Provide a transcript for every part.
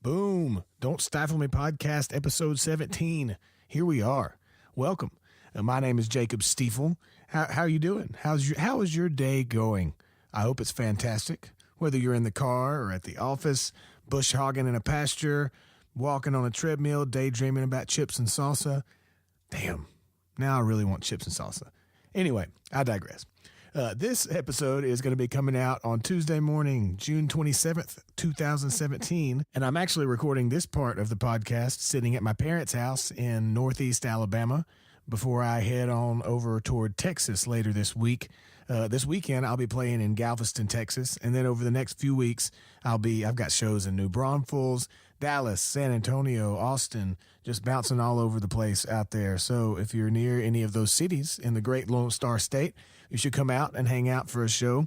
Boom. Don't Stifle Me podcast, episode 17. Here we are. Welcome. My name is Jacob Stiefel. How are you doing? How is your day going? I hope it's fantastic. Whether you're in the car or at the office, bush hogging in a pasture, walking on a treadmill, daydreaming about chips and salsa. Damn. Now I really want chips and salsa. Anyway, I digress. This episode is going to be coming out on Tuesday morning, June 27th, 2017. And I'm actually recording this part of the podcast sitting at my parents' house in Northeast Alabama before I head on over toward Texas later this week. This weekend, I'll be playing in Galveston, Texas. And then over the next few weeks, I've got shows in New Braunfels, Dallas, San Antonio, Austin, just bouncing all over the place out there. So if you're near any of those cities in the great Lone Star State, you should come out and hang out for a show.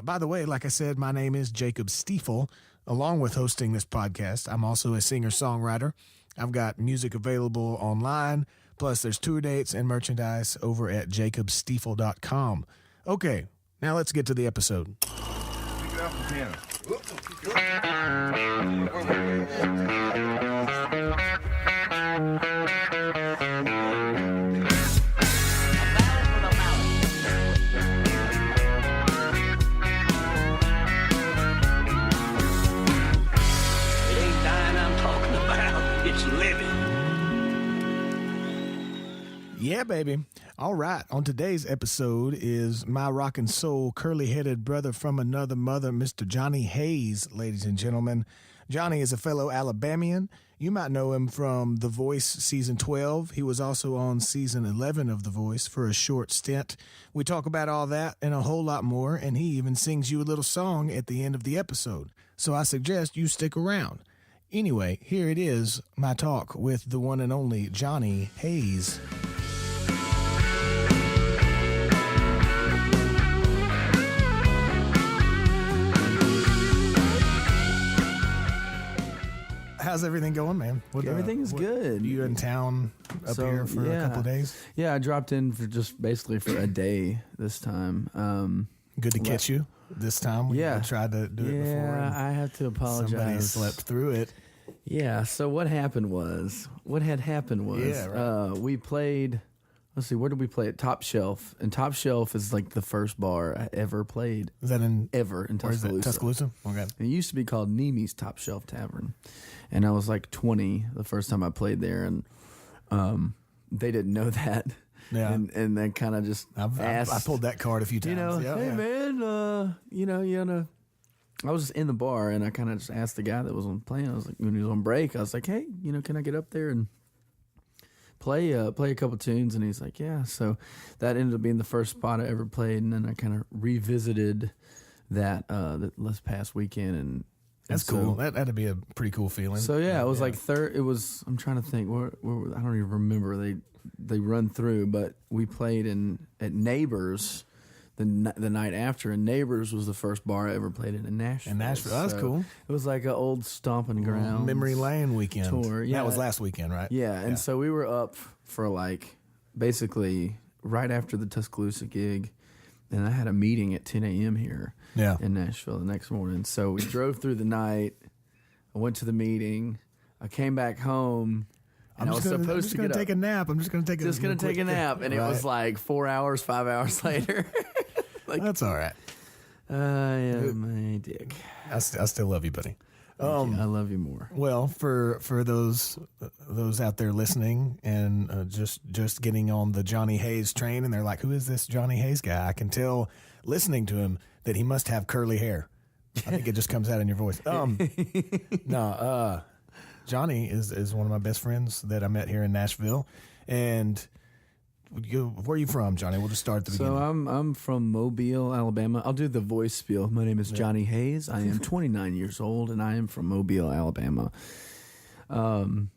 By the way, like I said, my name is Jacob Stifle. Along with hosting this podcast, I'm also a singer-songwriter. I've got music available online, plus there's tour dates and merchandise over at jacobstiefel.com. Okay, now let's get to the episode. Pick it up from piano. It ain't dying I'm talking about, it's living. Yeah, baby. All right. On today's episode is my rock and soul curly-headed brother from another mother, Mr. Johnny Hayes, ladies and gentlemen. Johnny is a fellow Alabamian. You might know him from The Voice Season 12. He was also on Season 11 of The Voice for a short stint. We talk about all that and a whole lot more, and he even sings you a little song at the end of the episode. So I suggest you stick around. Anyway, here it is, my talk with the one and only Johnny Hayes. How's everything going, man? Everything's good. You in town up here for a couple of days? Yeah, I dropped in for just basically for a day this time. Good to catch you this time. We tried to do it before. Yeah, I have to apologize. Somebody slept through it. Yeah, so what had happened was, we played, let's see, where did we play at? Top Shelf. And Top Shelf is like the first bar I ever played. Is that in Tuscaloosa? Where is that? Tuscaloosa? Okay. It used to be called Nemi's Top Shelf Tavern. And I was like 20 the first time I played there, and they didn't know that. Yeah. And then kind of just asked. I pulled that card a few times. Man, I was just in the bar, and I kind of just asked the guy that was on playing. I was like, when he was on break, I was like, hey, can I get up there and play a couple tunes? And he's like, yeah. So that ended up being the first spot I ever played, and then I kind of revisited that this past weekend, and that's cool. That'd be a pretty cool feeling. So yeah, it was like third. It was. I'm trying to think. Where I don't even remember. They run through, but we played at Neighbors the night after, and Neighbors was the first bar I ever played in Nashville. In Nashville, that's cool. It was like an old stomping ground memory lane weekend tour. Yeah, that was last weekend, right? Yeah, and so we were up for like basically right after the Tuscaloosa gig. And I had a meeting at 10 a.m. here in Nashville the next morning. So we drove through the night. I went to the meeting. I came back home. And I was supposed to take a nap. I'm just going to take a nap. And it was like 4 hours, 5 hours later. That's all right. I am a dick. I still love you, buddy. I love you more. Well, for those out there listening and just getting on the Johnny Hayes train, and they're like, "Who is this Johnny Hayes guy?" I can tell listening to him that he must have curly hair. I think it just comes out in your voice. Johnny is one of my best friends that I met here in Nashville, and. Where are you from, Johnny? We'll just start at the beginning. So I'm from Mobile, Alabama. I'll do the voice spiel. My name is Johnny Hayes. I am 29 years old, and I am from Mobile, Alabama. I'm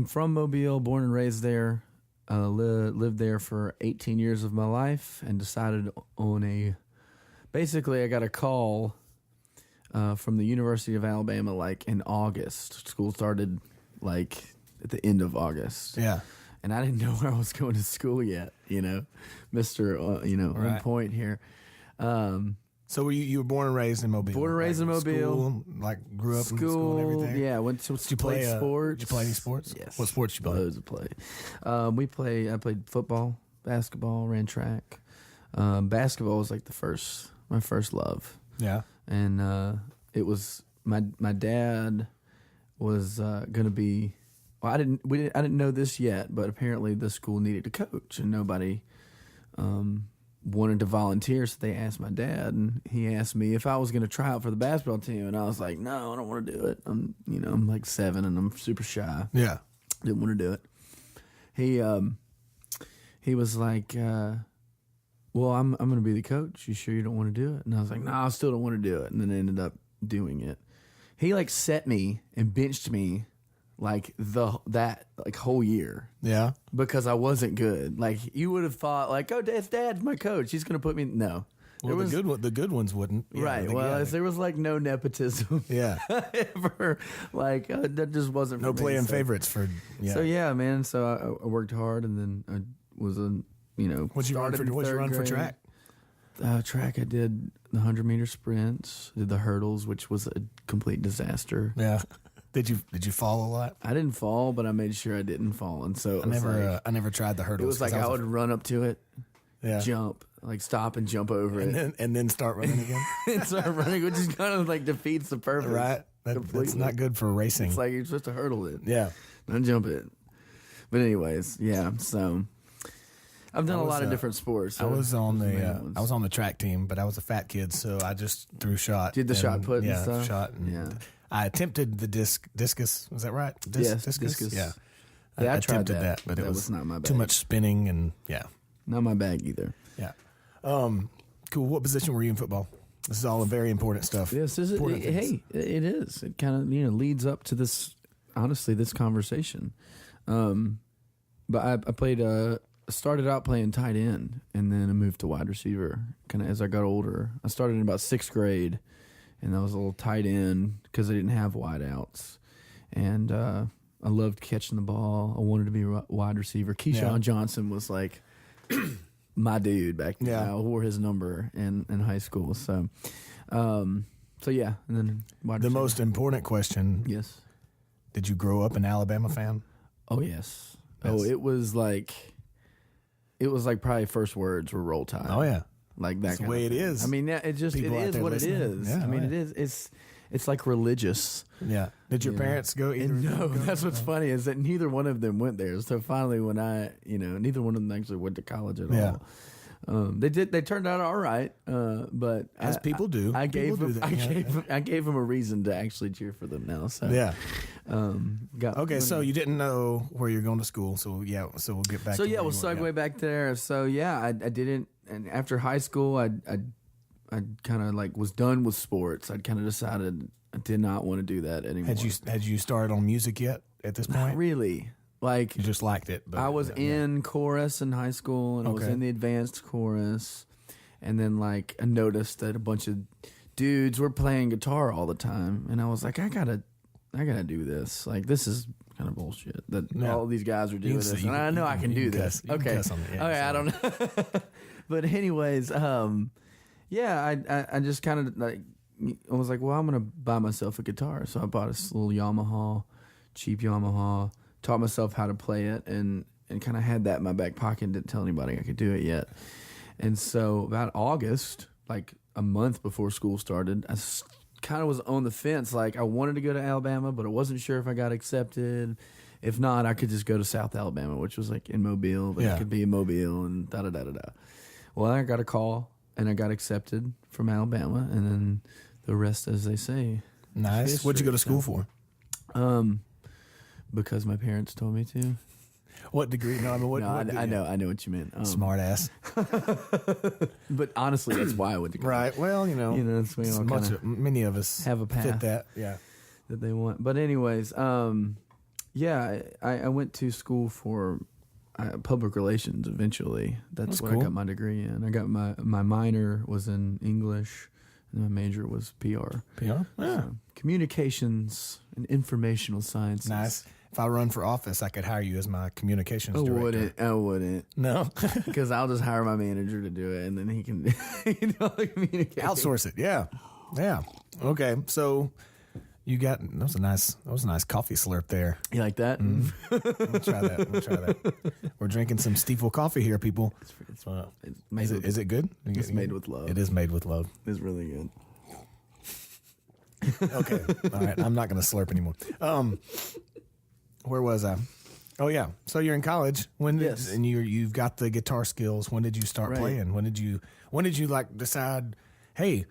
from Mobile, born and raised there. Lived there for 18 years of my life, and decided basically I got a call from the University of Alabama like in August. School started like at the end of August. Yeah. And I didn't know where I was going to school yet, Mr. Right. on point here. So So you were born and raised in Mobile? Born and raised in Mobile. School, grew up in school and everything? Yeah, went to Did you play sports. Did you play any sports? Yes. What sports did you play? Loads of play. I played football, basketball, ran track. Basketball was like my first love. Yeah. And it was my dad was going to be. Well, I didn't know this yet, but apparently the school needed a coach, and nobody wanted to volunteer, so they asked my dad, and he asked me if I was going to try out for the basketball team, and I was like, no, I don't want to do it. I'm like 7, and I'm super shy. Yeah, didn't want to do it. He was like, well, I'm going to be the coach. You sure you don't want to do it? And I was like, no, I still don't want to do it. And then I ended up doing it. He set me and benched me that whole year. Yeah. Because I wasn't good. You would have thought oh, Dad's my coach. He's going to put me. No. Well, the good ones wouldn't. Yeah, right. Well, there was no nepotism. Yeah. Ever. That just wasn't for no me. playing favorites for. Yeah. So yeah, man. So I worked hard, and then I was What'd you run for track? Track, I did the 100-meter sprints, did the hurdles, which was a complete disaster. Yeah. Did you fall a lot? I didn't fall, but I made sure I didn't fall, and so I never tried the hurdles. It was I would run up to it, yeah, jump, stop and jump over it, and then start running again. And start running, which is kind of defeats the purpose, right? That's not good for racing. It's you're supposed to hurdle it, yeah, not jump it. But anyways, yeah. So I've done a lot of different sports. So I was on the track team, but I was a fat kid, so I just threw shot. Did the shot put and stuff? Shot. And I attempted the discus. Was that right? Yes, discus. Yeah. I attempted tried that, but it was not my bag. Too much spinning and not my bag either. Yeah. Cool. What position were you in football? This is all very important stuff. Yes, it is. It kind of leads up to this. Honestly, this conversation. But I played. Started out playing tight end, and then I moved to wide receiver. Kind of as I got older, I started in about 6th grade, and I was a little tight end because I didn't have wide outs, and I loved catching the ball. I wanted to be a wide receiver. Keyshawn Johnson was my dude back then. I wore his number in high school. So yeah, and then wide receiver. The most important question. Yes. Did you grow up an Alabama fan? Oh yes. It was probably first words were Roll Tide. Oh yeah. That's the way it is. I mean, it is what listening. It is. Yeah, it is. It's religious. Yeah. Did your parents go either? No, that's what's funny is that neither one of them went there. So finally, when neither one of them actually went to college at all. They did. They turned out all right, but as people do, I gave them a reason to actually cheer for them now. So yeah. So you didn't know where you're going to school. So we'll get back. So we'll segue back there. So I didn't. And after high school, I kind of was done with sports. I'd kind of decided I did not want to do that anymore. Had you started on music yet at this point? Not really. You just liked it. But, I was in chorus in high school, and I was in the advanced chorus. And then I noticed that a bunch of dudes were playing guitar all the time, and I was like, I gotta do this. This is kind of bullshit that all these guys are doing this, and I know I can do this. Okay, I don't know. But anyways, I just kind of I was like, well, I'm gonna buy myself a guitar, so I bought a little cheap Yamaha. Taught myself how to play it and kind of had that in my back pocket. Didn't tell anybody I could do it yet. And so about August, a month before school started, I kind of was on the fence. I wanted to go to Alabama, but I wasn't sure if I got accepted. If not, I could just go to South Alabama, which was in Mobile, but it could be in Mobile and da-da-da-da-da. Well, I got a call, and I got accepted from Alabama, and then the rest, as they say. Nice. What'd you go to school for? Because my parents told me to. What degree? No, I mean, I know what you meant. Smart ass. But honestly, that's why I went to college. Right. Well, that's many of us have a path fit that. Yeah. That they want. But anyways, I went to school for public relations. Eventually, that's what cool. I got my degree in. I got my minor was in English, and my major was PR. PR. Yeah. So, communications and informational sciences. Nice. if I run for office, I could hire you as my communications director. I wouldn't. No, because I'll just hire my manager to do it, and then he can communicate. Outsource it. Yeah. Okay, so you got that was a nice coffee slurp there. You like that? We'll try that. We're drinking some Stiefel coffee here, people. Is it good? It's made with love. It is made with love. It's really good. Okay, all right. I'm not going to slurp anymore. Where was I? Oh yeah. So you're in college. And you've got the guitar skills. When did you start playing? When did you like decide? Hey,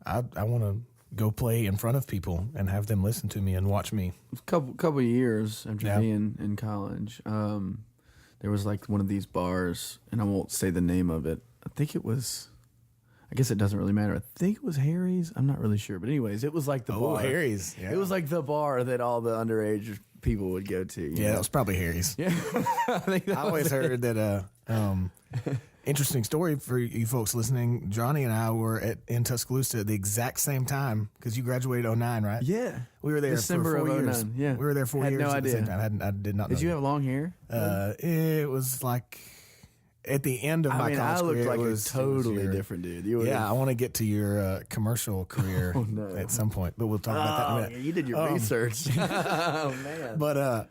I want to go play in front of people and have them listen to me and watch me. A couple of years after being in college, there was like one of these bars, and I won't say the name of it. I guess it doesn't really matter. I think it was Harry's. I'm not really sure, but anyways, it was like the bar. Harry's. Yeah. It was like the bar that all the underage people would go to. You know? It was probably Harry's. Yeah, I always heard that. Interesting story for you folks listening. Johnny and I were in Tuscaloosa at the exact same time because you graduated 2009, right? Yeah. We were there December for 4 of years. 2009. Yeah. We were there 4 years no at idea. the same time. I did not know. Did you have long hair? It was like at the end of my college I looked career. like It a was totally your, different dude. I want to get to your commercial career at some point, but we'll talk about that in a minute. You did your research. Oh, man.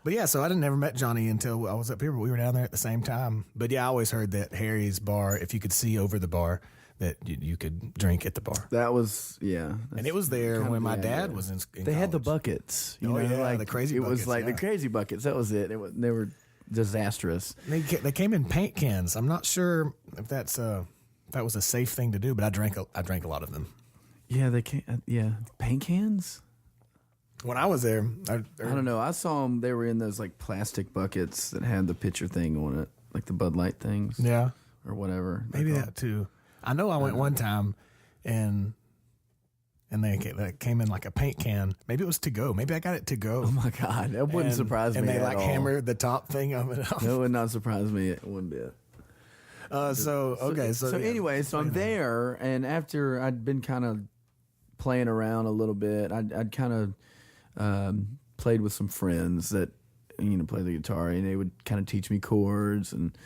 But yeah, so I didn't never met Johnny until I was up here, but we were down there at the same time. But yeah, I always heard that Harry's bar, if you could see over the bar, that you could drink at the bar. That was, and it was there when my dad was in They college. had the buckets. You know, like the crazy buckets. It was like the crazy buckets. That was it. They were disastrous. They came in paint cans. I'm not sure if that was a safe thing to do, but I drank a lot of them. Yeah, they came. Paint cans. When I was there, I don't know. I saw them. They were in those like plastic buckets that had the picture thing on it, like the Bud Light things. Yeah, or whatever. Maybe that too. I know I went one time, and they came in like a paint can. Maybe it was to go. Maybe I got it to go. Oh my god, that wouldn't surprise me. And they at all. hammered the top thing of it off. That would not surprise me one bit. So anyway, I'm there, and after I'd been kind of playing around a little bit, I'd kind of played with some friends that play the guitar, and they would kind of teach me chords and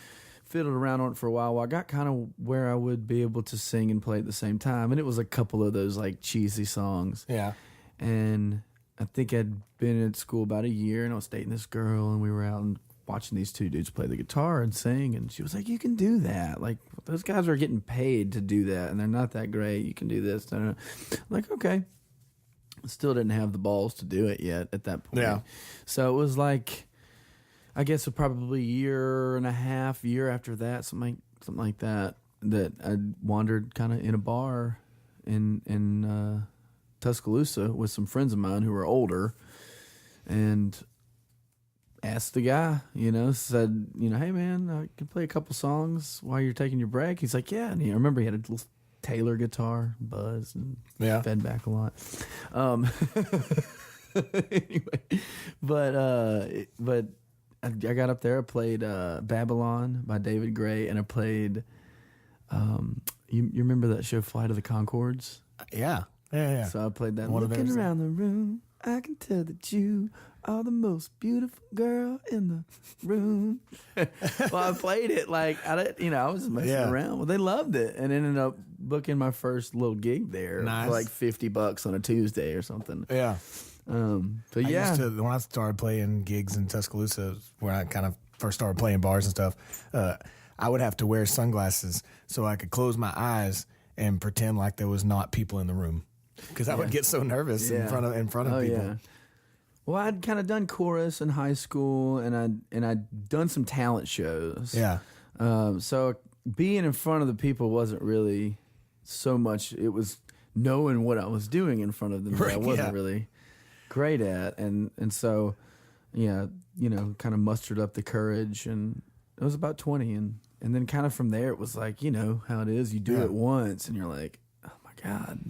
fiddled around on it for a while. I got kind of where I would be able to sing and play at the same time, and it was a couple of those like cheesy songs. Yeah, and I think I'd been at school about a year, and I was dating this girl, and we were out and watching these two dudes play the guitar and sing, and she was like, "You can do that. Like those guys are getting paid to do that, and they're not that great. You can do this." I'm like, okay. Still didn't have the balls to do it yet at that point. Yeah. So it was like, I guess probably a year and a half, year after that, something like that, that I wandered kind of in a bar in Tuscaloosa with some friends of mine who were older, and asked the guy, said, "Hey man, I can play a couple songs while you're taking your break." He's like, "Yeah." And I remember he had a little Taylor guitar, buzzed and fed back a lot. Anyway, but I got up there. I played Babylon by David Gray, and I played. You remember that show, Flight of the Conchords? Yeah. So I played that. Looking around the room, I can tell that you are the most beautiful girl in the room. Well, I played it like I was messing around. Well, they loved it, and ended up booking my first little gig there for like $50 on a Tuesday or something. Yeah. But when I started playing gigs in Tuscaloosa, where I kind of first started playing bars and stuff, I would have to wear sunglasses so I could close my eyes and pretend like there was not people in the room, because I would get so nervous in front of people. Yeah. Well, I'd kind of done chorus in high school, and I'd done some talent shows. Yeah. So being in front of the people wasn't really so much. It was knowing what I was doing in front of them that I wasn't really great at, and so kind of mustered up the courage, and it was about 20, and then kind of from there it was like, how it is. You do it once, and you're like, oh my god,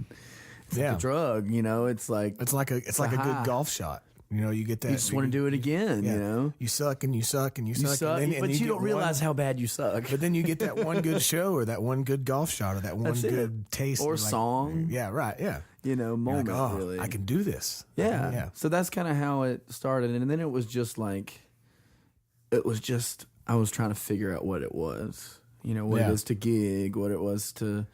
it's like a drug. It's like a good golf shot. You get that. You just want to do it again. You suck and you suck and you suck, and but you don't realize how bad you suck. But then you get that one good show, or that one good golf shot, or that one good taste or song. Yeah, right. Yeah. moment. Like, oh, really, I can do this. Yeah. Yeah. So that's kind of how it started, and then it was just I was trying to figure out what it was, what it is to gig, what it was to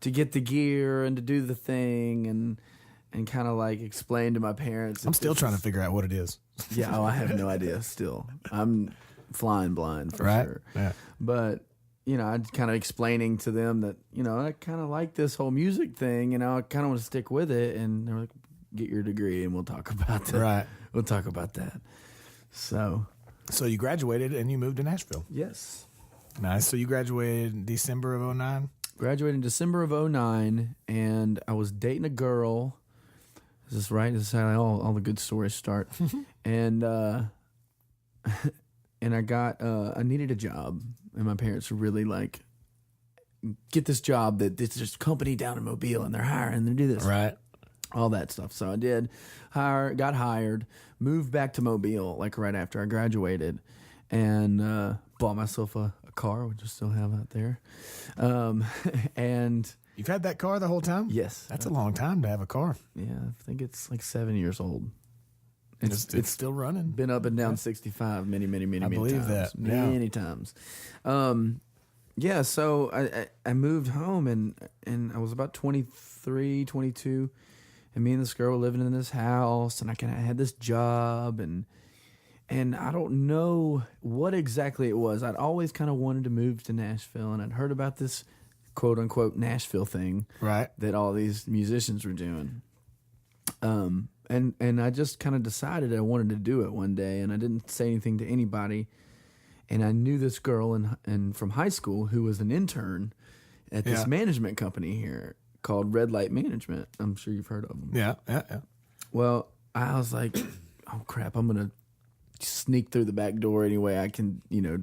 get the gear and to do the thing, and kind of like explain to my parents. I'm still trying to figure out what it is. Yeah. Oh, I have no idea. Still, I'm flying blind for sure. Yeah. But I'm kind of explaining to them that I kind of like this whole music thing, I kind of want to stick with it, and they're like, "Get your degree, and we'll talk about that." Right. We'll talk about that. So you graduated and you moved to Nashville. yes. Nice. So you graduated in December of 2009? Graduated in December of 2009, and I was dating a girl. Is this right? This is how all the good stories start. And and I needed a job, and my parents were really like, get this job that there's this company down in Mobile, and they're hiring, they do this. Right. All that stuff. So I did got hired, moved back to Mobile like right after I graduated, and bought myself a car, which I still have out there. And You've had that car the whole time? yes, That's a long time to have a car. yeah, I think it's like 7 years old. It's still running. Been up and down 65 many I believe times. that. Yeah. Many times. Yeah, so I moved home, and I was about 23, 22, and me and this girl were living in this house, and I had this job, and I don't know what exactly it was. I'd always kind of wanted to move to Nashville, and I'd heard about this quote-unquote Nashville thing Right. that all these musicians were doing. And I just kind of decided I wanted to do it one day, and I didn't say anything to anybody. And I knew this girl and from high school who was an intern at this management company here called Red Light Management. I'm sure you've heard of them. Yeah. Well, I was like, oh crap, I'm gonna sneak through the back door any way I can,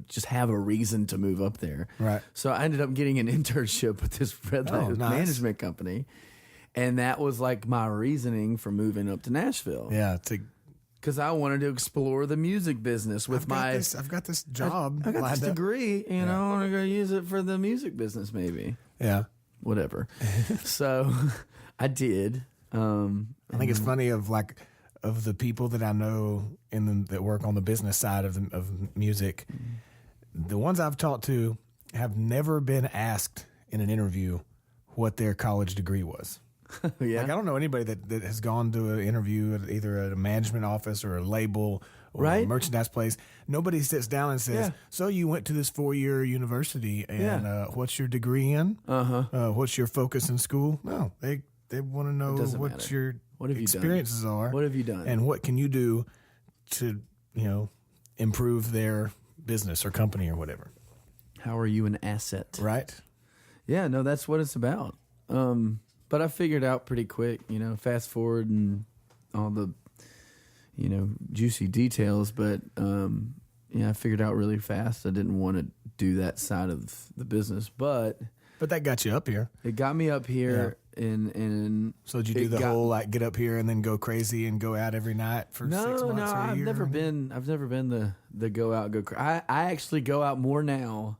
just have a reason to move up there. Right. So I ended up getting an internship with this Red Light nice. Management company. And that was like my reasoning for moving up to Nashville. Yeah. Because I wanted to explore the music business with I've got this job. I got this lined up. degree, and I want to go use it for the music business, maybe. Yeah. Whatever. So I did. I think it's funny of the people that I know that work on the business side of music. The ones I've talked to have never been asked in an interview what their college degree was. Yeah. I don't know anybody that has gone to an interview at either at a management office or a label or a merchandise place. Nobody sits down and says, so you went to this 4-year university and what's your degree in? What's your focus in school? No, they want to know what your experiences are. What have you done? And what can you do to, improve their business or company or whatever. How are you an asset? Right. Yeah, no, that's what it's about. But I figured out pretty quick, fast forward and all the, juicy details. But, I figured out really fast I didn't want to do that side of the business. But that got you up here. It got me up here. And so did you do the whole get up here and then go crazy and go out every night for 6 months or a year? I've never been the go out, go crazy. I actually go out more now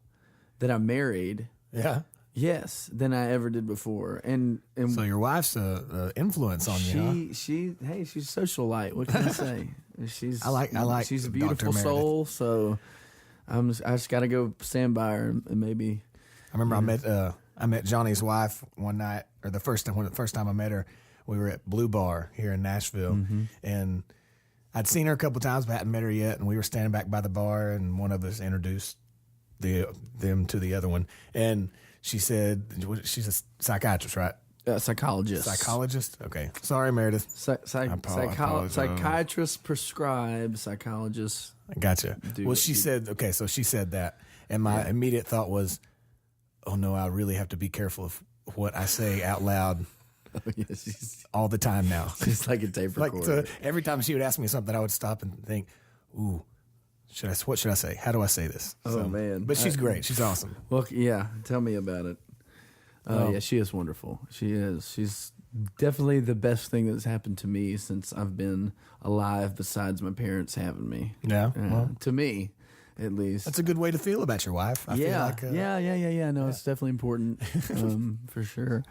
that I'm married. Yeah. Yes, than I ever did before, and so your wife's a influence on you. She's a socialite. What can I say? I like. She's a beautiful soul. So I just got to go stand by her and maybe. I remember I met Johnny's wife one night, or the first time I met her, we were at Blue Bar here in Nashville, and I'd seen her a couple times, but hadn't met her yet. And we were standing back by the bar, and one of us introduced them to the other one, and she said she's a psychiatrist, right? Psychologist. Psychologist? Okay. Sorry, Meredith. Psychiatrist prescribed, psychologist. I gotcha. Well, she said that. And my immediate thought was, oh no, I really have to be careful of what I say out loud all the time now. She's like a tape recorder. Every time she would ask me something, I would stop and think, ooh, what should I say? How do I say this? Man. But she's great. She's awesome. Well, yeah. Tell me about it. Yeah, she is wonderful. She is. She's definitely the best thing that's happened to me since I've been alive, besides my parents having me. Yeah. To me, at least. That's a good way to feel about your wife. I feel like, yeah. No, it's definitely important, for sure.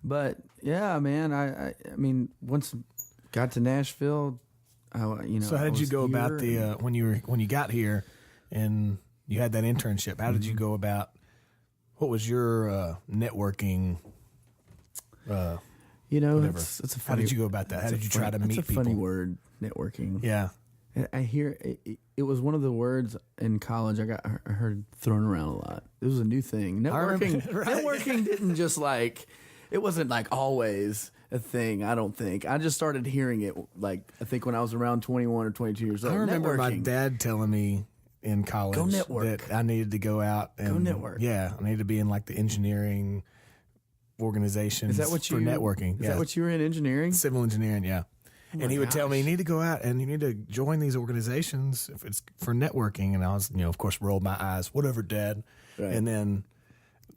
But yeah, man, I mean, once got to Nashville, So how did you go about the when you got here and you had that internship? How did you go about? What was your networking? It's a funny. How did you go about that? How did you try to meet people? It's a funny word, networking. Yeah. I hear it was one of the words in college I heard thrown around a lot. It was a new thing. Networking didn't just it wasn't always a thing. I don't think. I just started hearing it I think when I was around 21 or 22 years old. I remember my dad telling me in college go network. that I needed to go out and go network. Yeah, I needed to be in the engineering organizations. Is that what for networking? Is that what you were in, engineering? Civil engineering, yeah. And he would tell me, you need to go out and you need to join these organizations if it's for networking. And I was, of course, rolled my eyes, whatever, Dad. Right. And then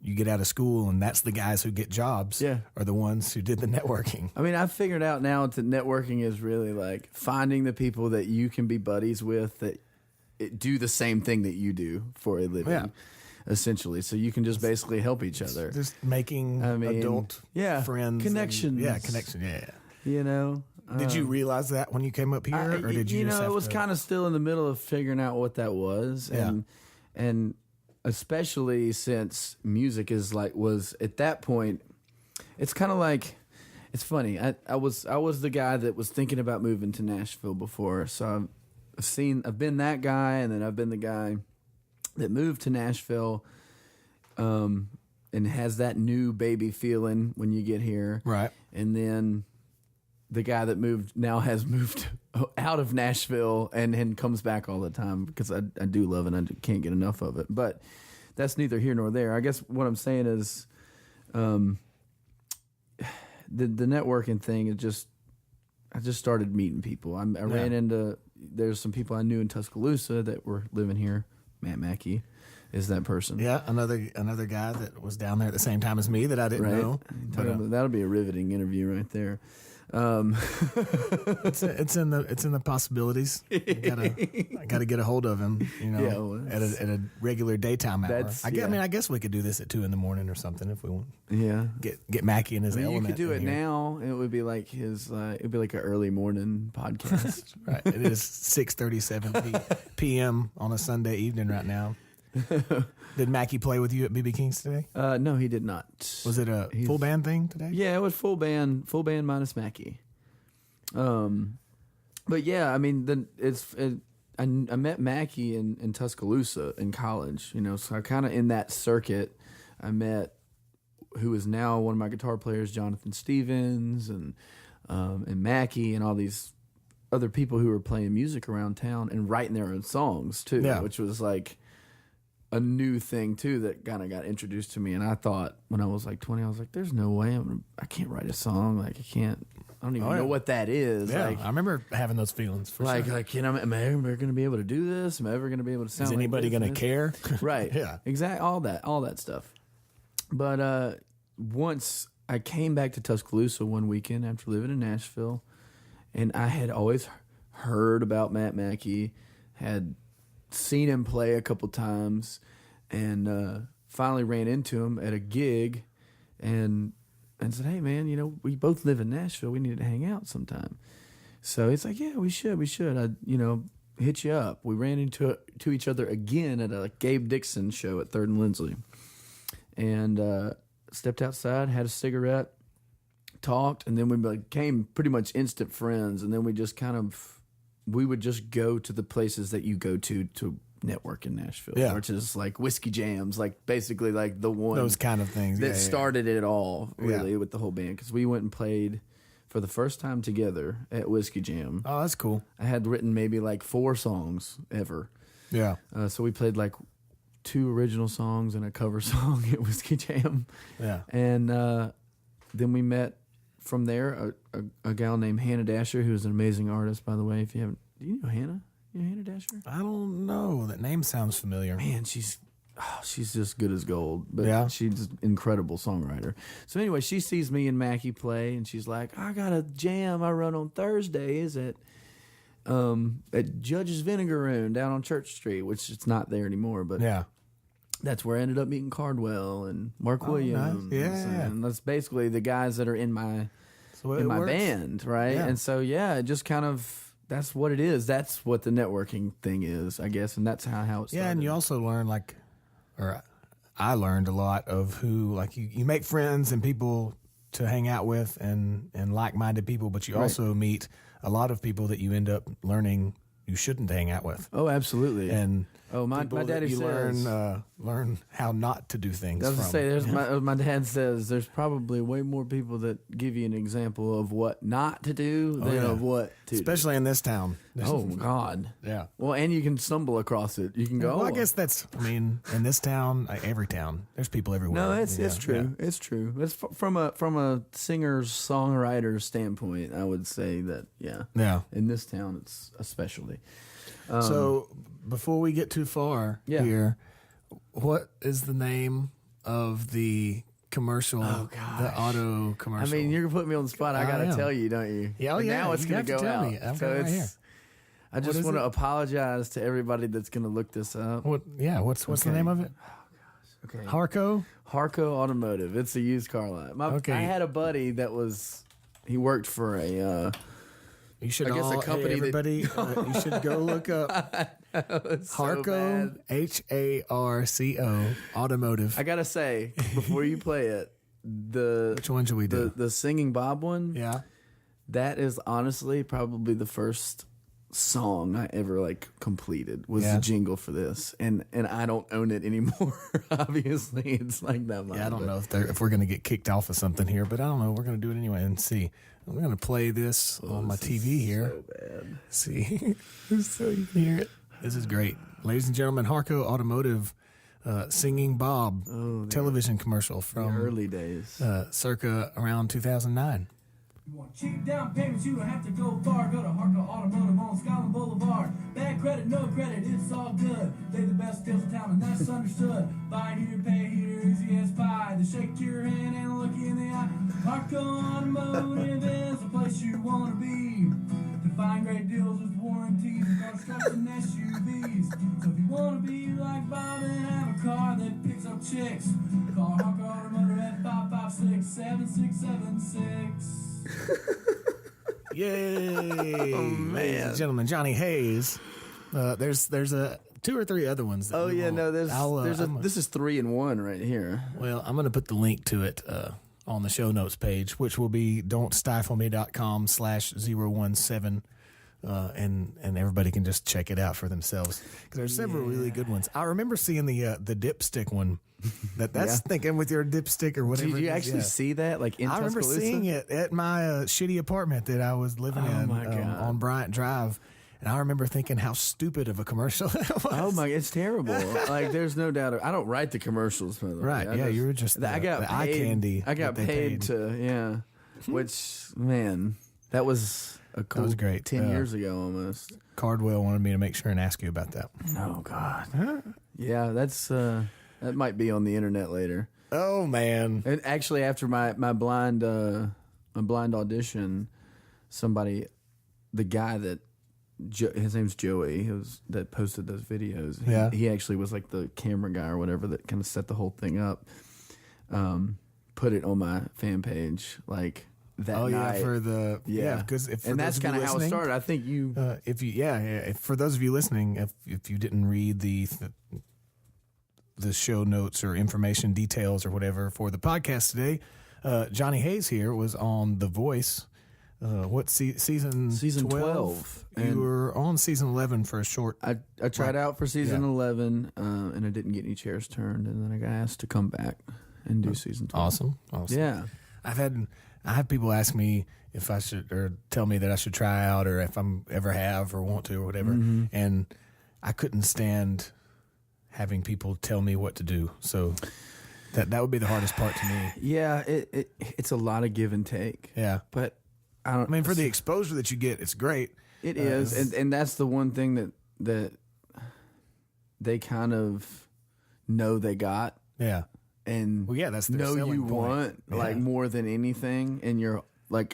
you get out of school and that's the guys who get jobs are the ones who did the networking. I mean, I've figured out now that networking is really finding the people that you can be buddies with that do the same thing that you do for a living. Yeah. Essentially, so you can just basically help each other. Just making adult friends. Connections. Connection, yeah. Did you realize that when you came up here, or did you? It was kind of still in the middle of figuring out what that was, and especially since music was at that point, it's kind of it's funny. I was the guy that was thinking about moving to Nashville before, so I've been that guy, and then I've been the guy that moved to Nashville, and has that new baby feeling when you get here, right? And then the guy that has moved out of Nashville and comes back all the time because I do love it. I can't get enough of it. But that's neither here nor there. I guess what I'm saying is, the networking thing is I just started meeting people. I ran into there's some people I knew in Tuscaloosa that were living here. Matt Mackey is that person. Yeah, another guy that was down there at the same time as me that I didn't know. That'll be a riveting interview right there. It's in the possibilities. I gotta get a hold of him, at a regular daytime hour. I guess we could do this at 2 a.m. or something if we want. Yeah, get Mackie in his element. You could do it here. Now. It would be like it'd be like an early morning podcast. Right. It is 6:37 p.m. on a Sunday evening right now. Did Mackie play with you at BB King's today? No, he did not. Was it a full band thing today? Yeah, it was full band minus Mackie. But yeah, I mean, I met Mackie in Tuscaloosa in college. So I kind of in that circuit. I met who is now one of my guitar players, Jonathan Stevens, and Mackie, and all these other people who were playing music around town and writing their own songs too, which was a new thing too that kind of got introduced to me. And I thought when I was 20, I was like, "There's no way I can't write a song. I don't even know what that is." Yeah, I remember having those feelings. For sure. Am I ever going to be able to do this? Am I ever going to be able to sound? Is anybody going to care? Right. Yeah. Exactly. All that stuff. But once I came back to Tuscaloosa one weekend after living in Nashville, and I had always heard about Matt Mackey, had seen him play a couple times, and finally ran into him at a gig and said, "Hey man, we both live in Nashville. We need to hang out sometime." So he's like, "Yeah, we should. I hit you up." We ran into each other again at a Gabe Dixon show at 3rd and Lindsley, and stepped outside, had a cigarette, talked, and then we became pretty much instant friends. And then we would just go to the places that you go to network in Nashville, which is like whiskey jams, basically the one those kind of things that started it all really with the whole band, because we went and played for the first time together at Whiskey Jam. Oh, that's cool. I had written maybe 4 songs ever. Yeah. So we played 2 original songs and a cover song at Whiskey Jam. Yeah. And then we met from there a gal named Hannah Dasher, who's an amazing artist, by the way. If you haven't, do you know Hannah? You know Hannah Dasher? I don't know. That name sounds familiar. Man, she's just good as gold. But she's an incredible songwriter. So anyway, she sees me and Mackie play, and she's like, "I got a jam I run on Thursdays at Judge's Vinegar Room down on Church Street," which it's not there anymore. But that's where I ended up meeting Cardwell and Mark Williams. Nice. Yeah. And that's basically the guys that are in my band, right? Yeah. And so it just kind of, that's what it is. That's what the networking thing is, I guess, and that's how it started. Yeah, and you also learn I learned a lot of who, like, you make friends and people to hang out with and like-minded people, but you also meet a lot of people that you end up learning you shouldn't hang out with. Oh, absolutely. And my daddy you says, learn how not to do things. I was to say, my dad says there's probably way more people that give you an example of what not to do than of what to Especially in this town. Oh, God. Yeah. Well, and you can stumble across it. You can go, Well, I guess in this town, every town, there's people everywhere. No, it's true. Yeah. It's true. It's from a singer-songwriter standpoint, I would say that, Yeah. in this town, it's especially. So before we get too far here, what is the name of the commercial? Oh, gosh. The auto commercial. I mean, you're putting me on the spot. I got to am. tell you, don't you? Yeah, But now it's you going have to go tell out. me. I've So got it right here. I just is want to it? apologize to everybody that's going to look this up. What's the name of it? Okay. Harco? Harco Automotive. It's a used car lot. Okay. I had a buddy that he worked for a... You should I guess a company that- everybody, you should go look up Harco, Harco, Automotive. I gotta say, before you play it, Which one should we do? the Singing Bob one, Yeah. that is honestly probably the first song I ever completed was the jingle for this, and I don't own it anymore. Obviously, it's like that. Yeah, I don't know if we're gonna get kicked off of something here, but I don't know. We're gonna do it anyway and see. I'm gonna play this on my TV here. So bad. See, so you can hear it. This is great, ladies and gentlemen. Harco Automotive, Singing Bob television commercial from Early days. circa around 2009. You want cheap down payments, you don't have to go far. Go to Harco Automotive on Skyline Boulevard. Bad credit, no credit, it's all good. They the best deals in town, and that's understood. Buy here, pay here, easy as pie. They shake your hand and look you in the eye. Harco Automotive is the place you want to be. To find great deals with warranties and construction SUVs. So if you want to be like Bob and have a car that picks up chicks, call Harco Automotive at 556-7676. Yay! Ladies and gentlemen, Johnny Hayes. There's two or three other ones. This is 3 in 1 right here. Well, I'm going to put the link to it on the show notes page, which will be don'tstifleme.com/017. And everybody can just check it out for themselves because there's several really good ones. I remember seeing the dipstick one. That's thinking with your dipstick or whatever. Did you actually see that? In I remember Tuscaloosa? seeing it at my shitty apartment that I was living in on Bryant Drive. And I remember thinking how stupid of a commercial that was. Oh my! It's terrible. There's no doubt. I don't write the commercials, by the way. Right? You were just I got the paid, eye candy. I got paid to which man, that was a cool. That was great. 10 years ago almost. Cardwell wanted me to make sure and ask you about that. Oh God. Yeah, that's that might be on the internet later. Oh man! And actually, after my blind audition, the guy that. His name's Joey, that posted those videos. He actually was the camera guy or whatever that kind of set the whole thing up. Put it on my fan page that night. Because that's kind of how it started. I think you, for those of you listening, if you didn't read the show notes or information details or whatever for the podcast today, Johnny Hayes here was on The Voice. What season? Season 12. You were on season 11 for a short. I tried out for season 11, and I didn't get any chairs turned, and then I got asked to come back and do season 12. Awesome. Yeah, I have people ask me if I should, or tell me that I should try out, or if I'm ever have or want to or whatever, and I couldn't stand having people tell me what to do. So that would be the hardest part to me. Yeah, it's a lot of give and take. Yeah, but. I mean, for the exposure that you get, it's great. It is, and that's the one thing that they kind of know they got. Yeah, and that's their know selling you point. Want more than anything, and you're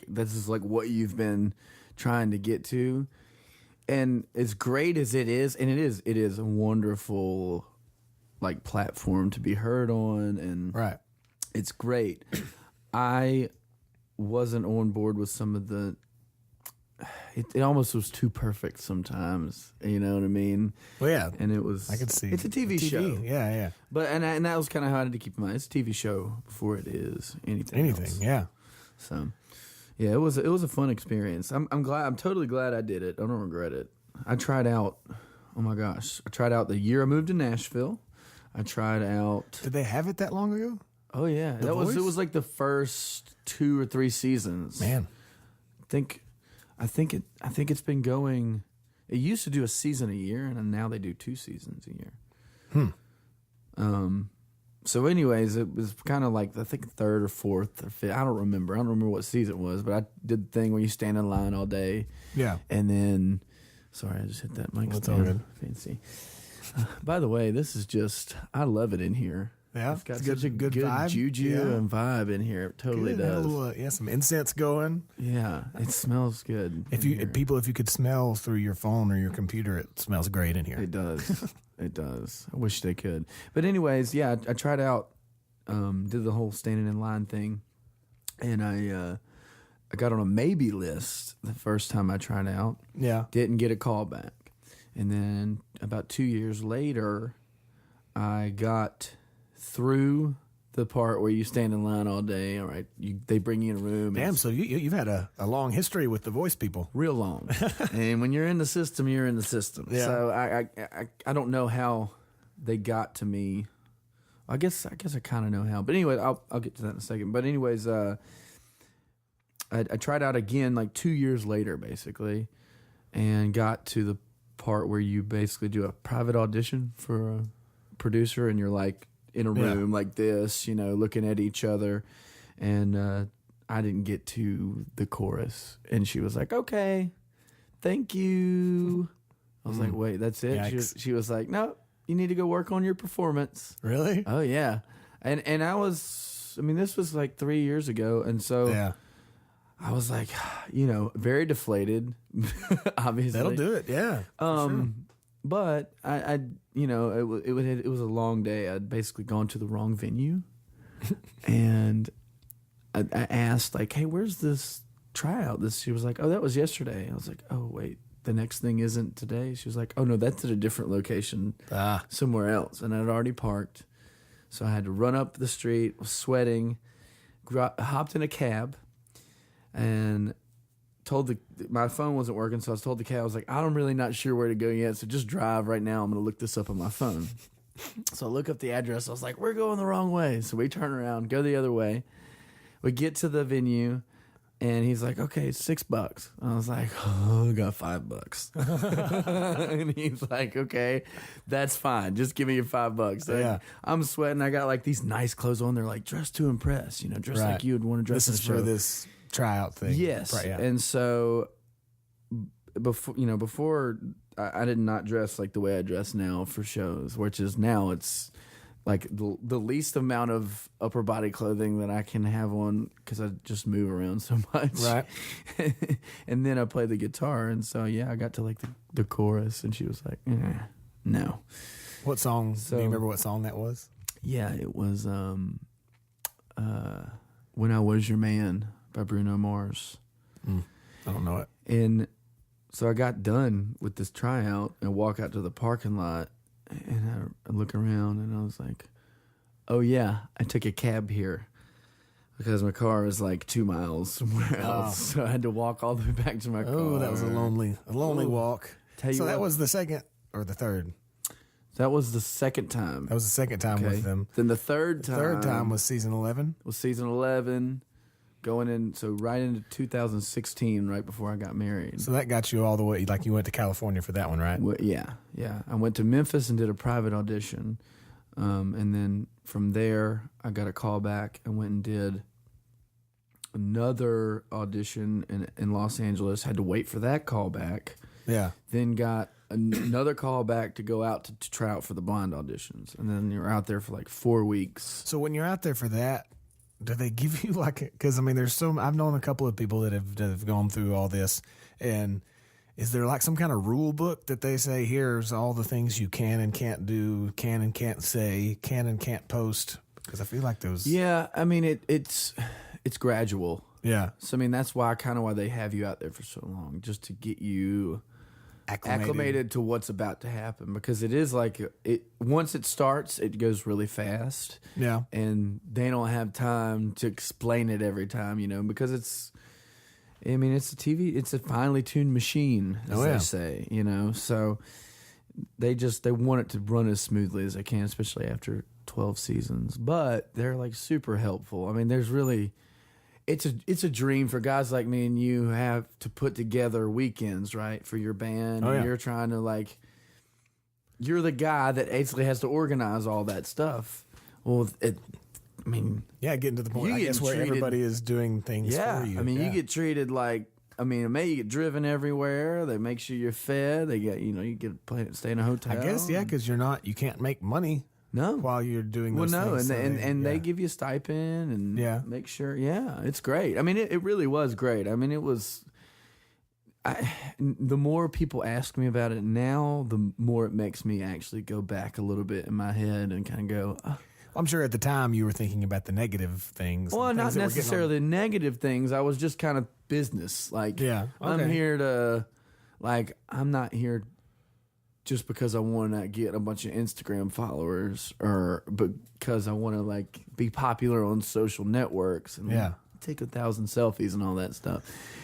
this is what you've been trying to get to, and as great as it is, and it is a wonderful like platform to be heard on, and Right. it's great. I wasn't on board with some of the. It almost was too perfect sometimes. You know what I mean? Well, yeah. And it was. I could see. It's a TV show. Yeah, yeah. But and that was kind of how I had to keep in mind. It's a TV show before it is anything. Else. Yeah. So, yeah, it was a fun experience. I'm glad. I'm totally glad I did it. I don't regret it. I tried out. Oh my gosh! I tried out the year I moved to Nashville. I tried out. Did they have it that long ago? Oh yeah, It was like the first 2 or 3 seasons. Man, I think it's been going. It used to do a season a year, and now they do 2 seasons a year. So, anyways, it was kind of like I think 3rd or 4th or 5th. I don't remember. I don't remember what season it was, but I did the thing where you stand in line all day. Yeah. And then, sorry, I just hit that mic That's all stand. good. Fancy. By the way, this is just. I love it in here. Yeah, It's got it's such a good vibe. juju Yeah. and vibe in here. It totally Good. Had a does. little, some incense going. Yeah, it smells good. If in you here. if you could smell through your phone or your computer, it smells great in here. It does. It does. I wish they could. But anyways, yeah, I tried out, did the whole standing in line thing, and I got on a maybe list the first time I tried out. Yeah. Didn't get a call back. And then about 2 years later, I got through the part where you stand in line all day. All right, they bring you in a room. Damn. So you've had a long history with the voice people. Real long. And when you're in the system, you're in the system. Yeah. So I don't know how they got to me. I guess I kind of know how. But anyway, I'll get to that in a second. But anyways, I tried out again like 2 years later, basically, and got to the part where you basically do a private audition for a producer, and you're like in a room like this, looking at each other. And I didn't get to the chorus, and she was like, "Okay, thank you." I was like, "Wait, that's it?" She was like, "No, you need to go work on your performance." Really? Oh yeah, and this was like 3 years ago, and so Yeah. I was like, very deflated. Obviously, That'll do it. Yeah. for sure. But it was a long day. I'd basically gone to the wrong venue, and I asked like, "Hey, where's this tryout?" She was like, "Oh, that was yesterday." I was like, "Oh, wait, the next thing isn't today." She was like, "Oh no, that's at a different location, somewhere else." And I'd already parked, so I had to run up the street, was sweating, hopped in a cab, and told my phone wasn't working, so I told the cab, I was like, "I'm really not sure where to go yet, so just drive right now. I'm going to look this up on my phone." So I look up the address. I was like, "We're going the wrong way." So we turn around, go the other way. We get to the venue, and he's like, "Okay, it's $6." I was like, "Oh, I got $5." And he's like, "Okay, that's fine. Just give me your $5." Yeah. I'm sweating. I got like these nice clothes on. They're like dressed to impress, dressed Right. like you would want to dress. This is in a for show. this tryout thing. Yes, Right, yeah. and so before I did not dress like the way I dress now for shows, which is now it's like the least amount of upper body clothing that I can have on because I just move around so much. Right. And then I play the guitar, and so I got to like the chorus, and she was like, "No." What song? So- do you remember what song that was? Yeah, it was "When I Was Your Man" by Bruno Mars. I don't know it. And so I got done with this tryout and walk out to the parking lot, and I look around, and I was like, "Oh yeah, I took a cab here because my car was like 2 miles somewhere else, so I had to walk all the way back to my car." Oh, that was a lonely walk. Tell you so that what. was the second or the third? That was the second time. That was the second time with them. Then the third time. Third time was season 11. was season 11, going in, so right into 2016, right before I got married. So that got you all the way, like you went to California for that one, right? Well, yeah. I went to Memphis and did a private audition. And then from there, I got a call back and went and did another audition in Los Angeles. Had to wait for that call back. Yeah. Then got another call back to go out to try out for the blind auditions. And then you're out there for like 4 weeks. So when you're out there for that, do they give you like, because I mean, I've known a couple of people that have gone through all this, and is there like some kind of rule book that they say, here's all the things you can and can't do, can and can't say, can and can't post? Because I feel like those. Yeah, I mean it's gradual. Yeah. So I mean that's why they have you out there for so long, just to get you acclimated to what's about to happen, because it is like once it starts, it goes really fast. Yeah. And they don't have time to explain it every time, because it's a TV, it's a finely tuned machine, as they say, so they want it to run as smoothly as they can, especially after 12 seasons. But they're like super helpful. I mean, there's really, it's a dream for guys like me and you have to put together weekends, right, for your band. And you're trying to you're the guy that basically has to organize all that stuff. Well, getting to the point, I guess, where everybody is doing things for you. You get treated like, maybe you get driven everywhere. They make sure you're fed. They get, you get stay in a hotel. I guess, because you can't make money. No, while you're doing those things. and they give you a stipend and make sure. Yeah, it's great. I mean, it really was great. I mean, it was. The more people ask me about it now, the more it makes me actually go back a little bit in my head and kind of go. I'm sure at the time you were thinking about the negative things. Well, not necessarily the negative things. I was just kind of business. I'm here to, I'm not here just because I want to get a bunch of Instagram followers or because I want to be popular on social networks and take 1,000 selfies and all that stuff,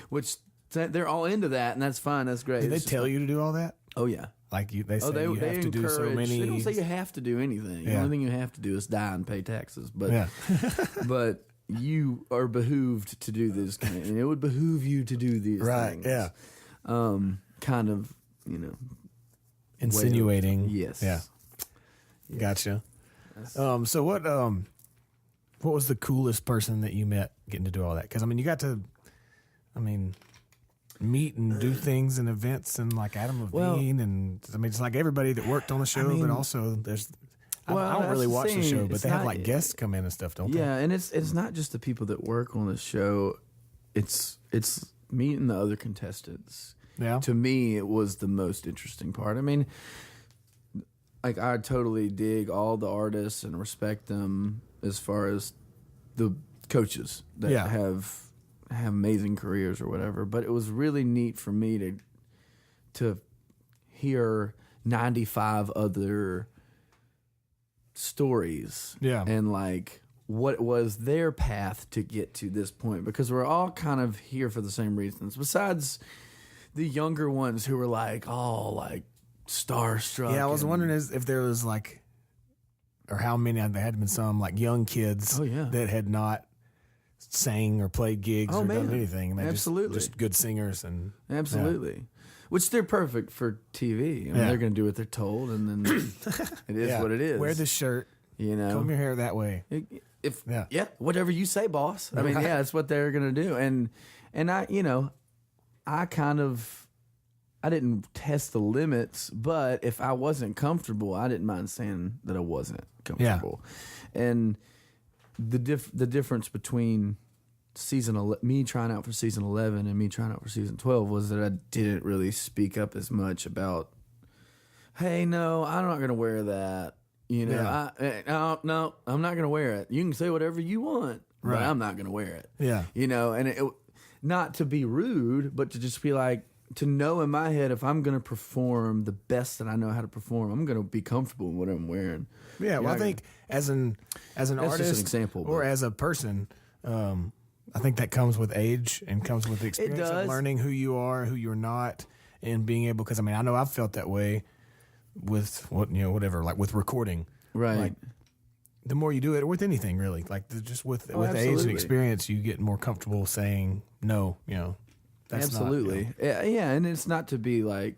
which they're all into that, and that's fine. That's great. Did they tell you to do all that? Oh yeah. They say you have to do so many. They don't say you have to do anything. The only thing you have to do is die and pay taxes. But but you are behooved to do this kind of, and it would behoove you to do these things. Yeah. Kind of, insinuating. Yes. Yeah. Gotcha. So what was the coolest person that you met getting to do all that? Because you got to, meet and do things and events and Adam Levine and it's like everybody that worked on the show, but also there's. I don't really watch the show, but they have guests come in and stuff, don't they? Yeah, and it's not just the people that work on the show. It's meeting the other contestants. Yeah. To me, it was the most interesting part. I totally dig all the artists and respect them as far as the coaches that have amazing careers or whatever. But it was really neat for me to hear 95 other stories. Yeah. And what was their path to get to this point, because we're all kind of here for the same reasons. Besides the younger ones who were starstruck. Yeah, I was wondering if there was or how many there had been some young kids that had not sang or played gigs or done anything. And they just good singers and absolutely. Which they're perfect for TV. They're going to do what they're told, and then it is what it is. Wear this shirt. Comb your hair that way. Whatever you say, boss. That's what they're going to do. And I didn't test the limits, but if I wasn't comfortable, I didn't mind saying that I wasn't comfortable. Yeah. And the difference between me trying out for season 11 and me trying out for season 12 was that I didn't really speak up as much about, hey, no, I'm not going to wear that. No, I'm not going to wear it. You can say whatever you want, but I'm not going to wear it. Yeah. And it, not to be rude, but to just be to know in my head, if I'm going to perform the best that I know how to perform, I'm going to be comfortable in what I'm wearing. Yeah, well, I think as an artist, just an example, or as a person, I think that comes with age and comes with the experience of learning who you are, who you're not, and being able. Because I know I've felt that way with with recording, right? The more you do it, or with anything really, just with age and experience, you get more comfortable saying no. That's absolutely. Not, yeah, and it's not to be a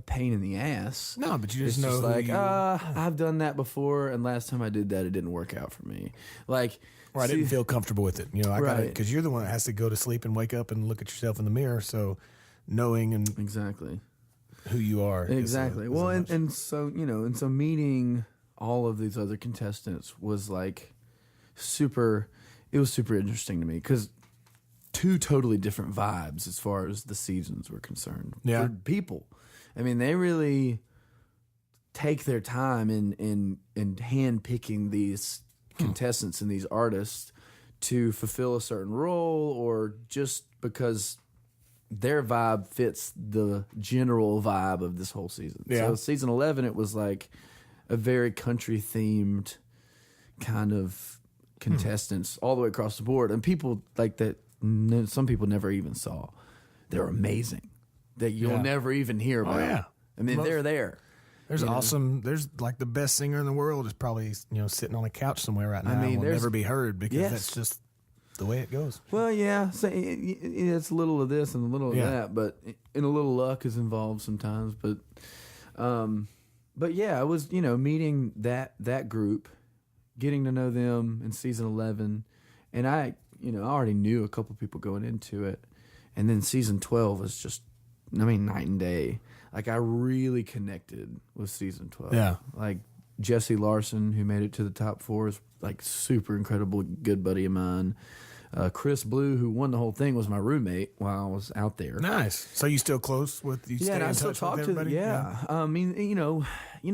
pain in the ass. No, but you just it's know just I've done that before, and last time I did that, it didn't work out for me. Or I didn't feel comfortable with it. I got it because you're the one that has to go to sleep and wake up and look at yourself in the mirror. So knowing and exactly who you are. Exactly. So meeting all of these other contestants was super. It was super interesting to me because two totally different vibes as far as the seasons were concerned. Yeah. For people, I mean, they really take their time in hand picking these contestants and these artists to fulfill a certain role, or just because their vibe fits the general vibe of this whole season. Yeah. So season 11, it was like a very country themed kind of contestants all the way across the board, and people like that. Some people never even saw. They're amazing that you'll never even hear about. Oh, yeah. I mean, they're there. There's awesome. There's like the bbest singer in the world is probably sitting on a couch somewhere right now. I mean, and will there's- never be heard because Yes. that's just the way it goes. Well, yeah, so it's a little of this and a little of that, but and a little luck is involved sometimes. But yeah, I was meeting that group, getting to know them in season 11, and I already knew a couple people going into it, and then season 12 was just, night and day. Like, I really connected with season 12. Yeah. Like, Jesse Larson, who made it to the top 4, is like super incredible good buddy of mine. Chris Blue, who won the whole thing, was my roommate while I was out there. Nice. So you still close with you? Yeah, stay and in I still touch talk with to everybody? I mean, you know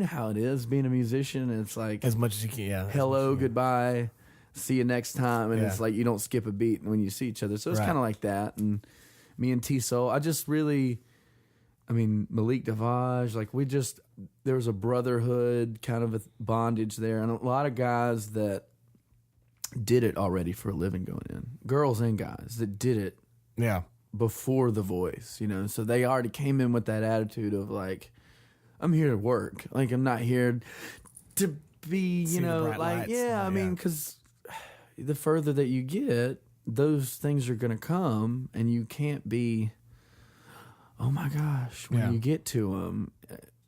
how it is being a musician. It's like As much as you can. Yeah. hello, goodbye, see you next time, and Yeah. it's like you don't skip a beat when you see each other. So it's Right. kind of like that. And me and T-Soul, I just really, Malik Davage, like there was a brotherhood, kind of a bondage there, and a lot of guys that did it already for a living going in, girls and guys that did it Yeah. before The Voice, so they already came in with that attitude of like, I'm here to work, like I'm not here to be, See the bright like, lights. yeah, I mean, because the further that you get, those things are going to come, and you can't be, oh my gosh, when you get to them,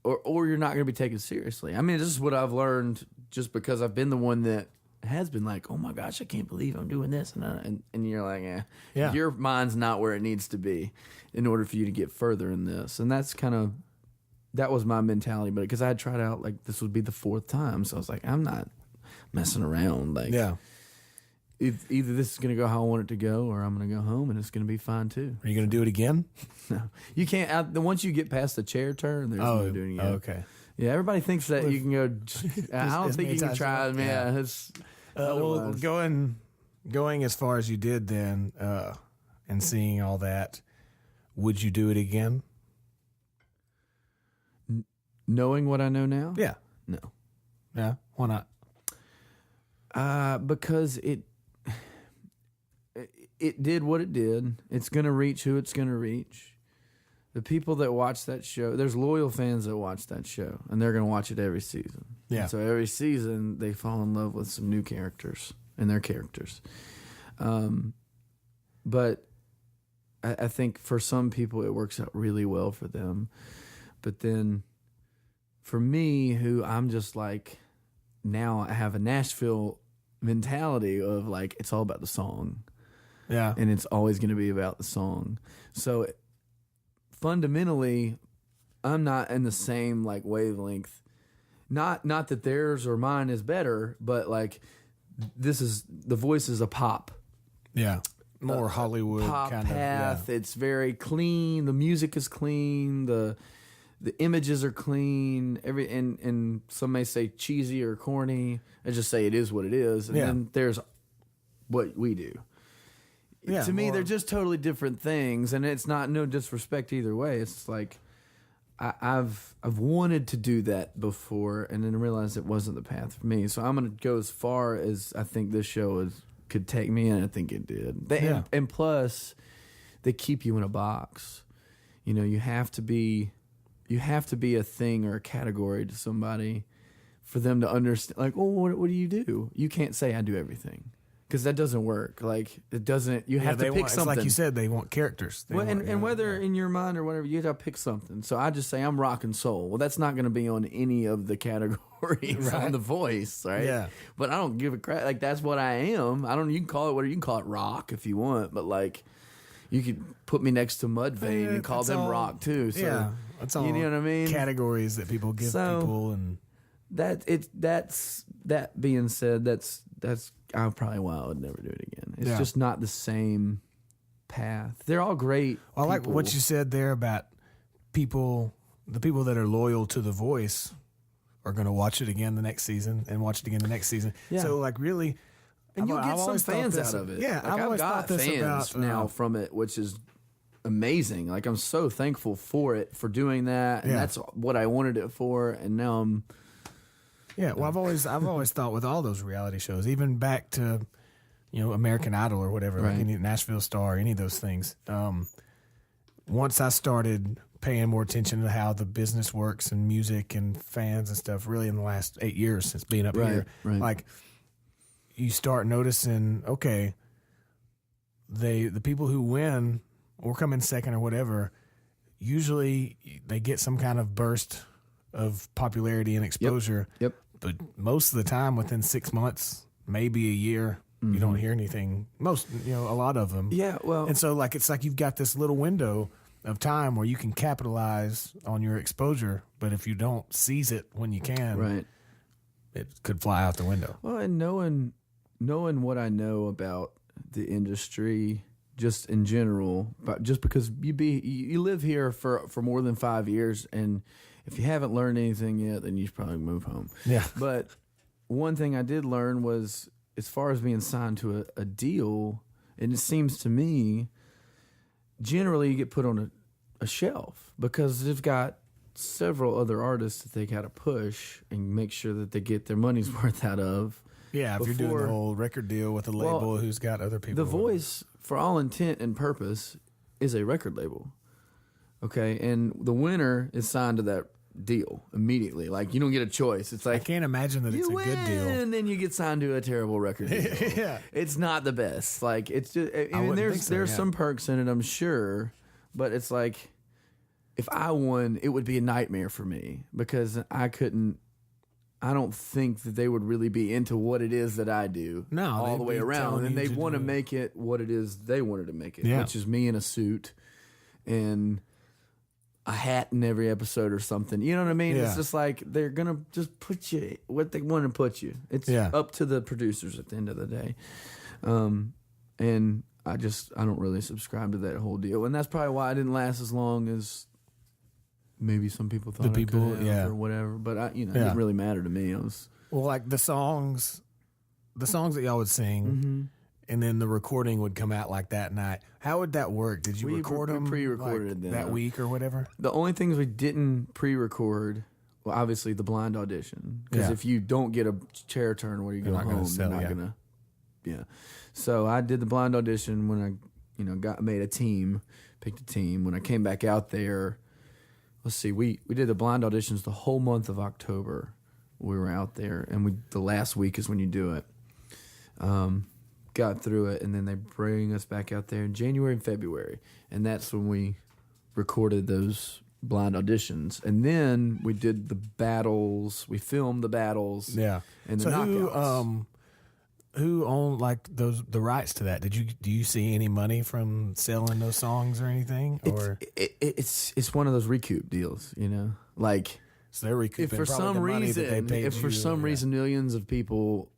or you're not going to be taken seriously. I mean, this is what I've learned just because I've been the one that has been like, oh my gosh, I can't believe I'm doing this, and you're like, Yeah. your mind's not where it needs to be in order for you to get further in this. And that was my mentality, but because I had tried out, like, this would be the 4th time, so I was like, I'm not messing around. Like, Yeah. either this is going to go how I want it to go, or I'm going to go home and it's going to be fine too. Are you going to do it again? No, you can't. Once you get past the chair turn, there's no doing it again. Okay. Yeah, everybody thinks that you can go. I don't as think many you can times try. as you want. Man, Yeah. it's Well, otherwise. going as far as you did then, and seeing all that, would you do it again? Knowing what I know now, Yeah. no, Yeah. Why not? because it did what it did. It's going to reach who it's going to reach. The people that watch that show, there's loyal fans that watch that show, and they're going to watch it every season. Yeah. And so every season, they fall in love with some new characters and their characters. But I think for some people, it works out really well for them. But then for me, who I'm just like, now I have a Nashville mentality of like, it's all about the song. Yeah. And it's always going to be about the song. So fundamentally, I'm not in the same like wavelength. Not that theirs or mine is better, but like The Voice is a pop Yeah. More Hollywood pop kind path. of. Yeah. It's very clean. The music is clean. The images are clean. And some may say cheesy or corny. I just say it is what it is. And then there's what we do. Yeah, To me, more- they're just totally different things, and it's not no disrespect either way. It's like I've wanted to do that before, and then realized it wasn't the path for me. So I'm going to go as far as I think this show could take me, and I think it did. And plus, they keep you in a box. You have to be a thing or a category to somebody for them to understand. Like, oh, what do you do? You can't say I do everything. Because that doesn't work. Like, it doesn't. You have to pick It's something. like you said, they want characters. They Well, want, and whether in your mind or whatever, you have to pick something. So I just say I'm rock and soul. Well, that's not going to be on any of the categories on The Voice, right? Yeah. But I don't give a crap. Like, that's what I am. I don't. You can call it whatever. You can call it rock if you want. But like, you could put me next to Mudvayne and call that's them all- rock too. So yeah, that's all. you know what I mean? Categories that people give So- people, and That being said, that's probably why I would never do it again. It's Yeah. just not the same path. They're all great. I like what you said there about the people that are loyal to The Voice are going to watch it again the next season and watch it again the next season. Yeah. So like really, and you'll get some fans out of it. Yeah, like, I've got fans now from it, which is amazing. Like I'm so thankful for it, for doing that, and that's what I wanted it for. And now I'm. Yeah, well, I've always thought with all those reality shows, even back to, American Idol or whatever, like any Nashville Star, any of those things. Once I started paying more attention to how the business works and music and fans and stuff, really in the last 8 years since being up here, like you start noticing, okay, the people who win or come in second or whatever, usually they get some kind of burst of popularity and exposure. Yep. But most of the time, within 6 months, maybe a year, you don't hear anything. A lot of them. Yeah, well. And so, it's like you've got this little window of time where you can capitalize on your exposure, but if you don't seize it when you can, it could fly out the window. Well, and knowing what I know about the industry, just in general, but just because you live here for more than 5 years, and if you haven't learned anything yet, then you should probably move home. Yeah. But one thing I did learn was, as far as being signed to a deal, and it seems to me, generally you get put on a shelf because they've got several other artists that they got to push and make sure that they get their money's worth out of. Yeah, if you're doing the whole record deal with a label who's got other people. The Voice, for all intent and purpose, is a record label. Okay, and the winner is signed to that deal immediately. Like, you don't get a choice. It's like, I can't imagine that it's a good deal. And then you get signed to a terrible record deal. Yeah. It's not the best. Like, it's just, I mean, there's some perks in it, I'm sure, but it's like, if I won, it would be a nightmare for me because I don't think that they would really be into what it is that I do all the way around. And they want to make it what it is they wanted to make it, which is me in a suit and a hat in every episode or something. You know what I mean? Yeah. It's just like they're going to just put you what they want to put you. It's up to the producers at the end of the day. And I don't really subscribe to that whole deal. And that's probably why I didn't last as long as maybe some people thought I could have or whatever. But it didn't really matter to me. Well, like the songs that y'all would sing, and then the recording would come out like that night. How would that work? Did you record them? Pre-recorded them that week or whatever. The only things we didn't pre-record, well, obviously the blind audition, because if you don't get a chair turn where you go home, you're not gonna. Yeah. So I did the blind audition when I made a team, picked a team. When I came back out there, let's see, we did the blind auditions the whole month of October. We were out there, and the last week is when you do it. Got through it, and then they bring us back out there in January and February, and that's when we recorded those blind auditions. And then we did the battles. We filmed the battles. Yeah, and the knockouts. Who owned the rights to that? Do you see any money from selling those songs or anything? Or it's one of those recoup deals, like. So they're recouping. If for some reason millions of people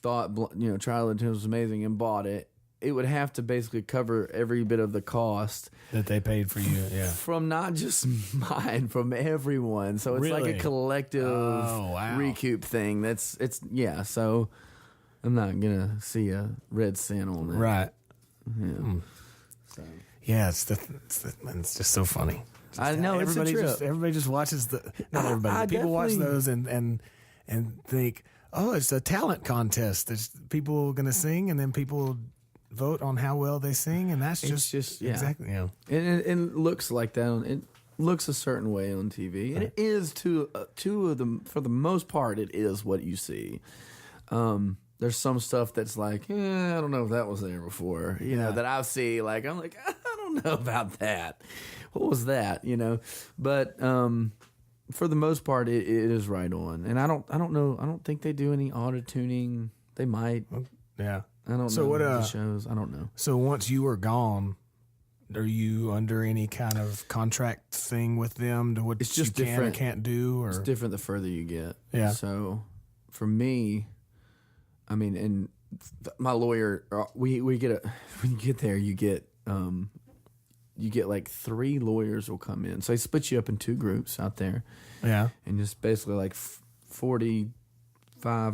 thought Trial and True was amazing and bought it, it would have to basically cover every bit of the cost that they paid for you. Yeah, from not just mine, from everyone. So it's like a collective recoup thing. So I'm not gonna see a red cent on that. Right. Yeah. So. Yeah, it's just so funny. I know everybody just watches not everybody. People watch those and think, oh, it's a talent contest. There's people going to sing, and then people vote on how well they sing, and that's just exactly And it looks like that. It looks a certain way on TV, and it is two of them for the most part. It is what you see. There's some stuff that's like, I don't know if that was there before. That I see. Like I'm like, I don't know about that. What was that? But for the most part, it is right on. And I don't know. I don't think they do any auto tuning. They might. Yeah. I don't know. What the shows? I don't know. So once you are gone, are you under any kind of contract thing with them to what it's just you can or can't do? Or? It's different the further you get. Yeah. So for me, I mean, and my lawyer, we get when you get there, you get you get like 3 lawyers will come in. So they split you up in 2 groups out there. Yeah. And just basically like 45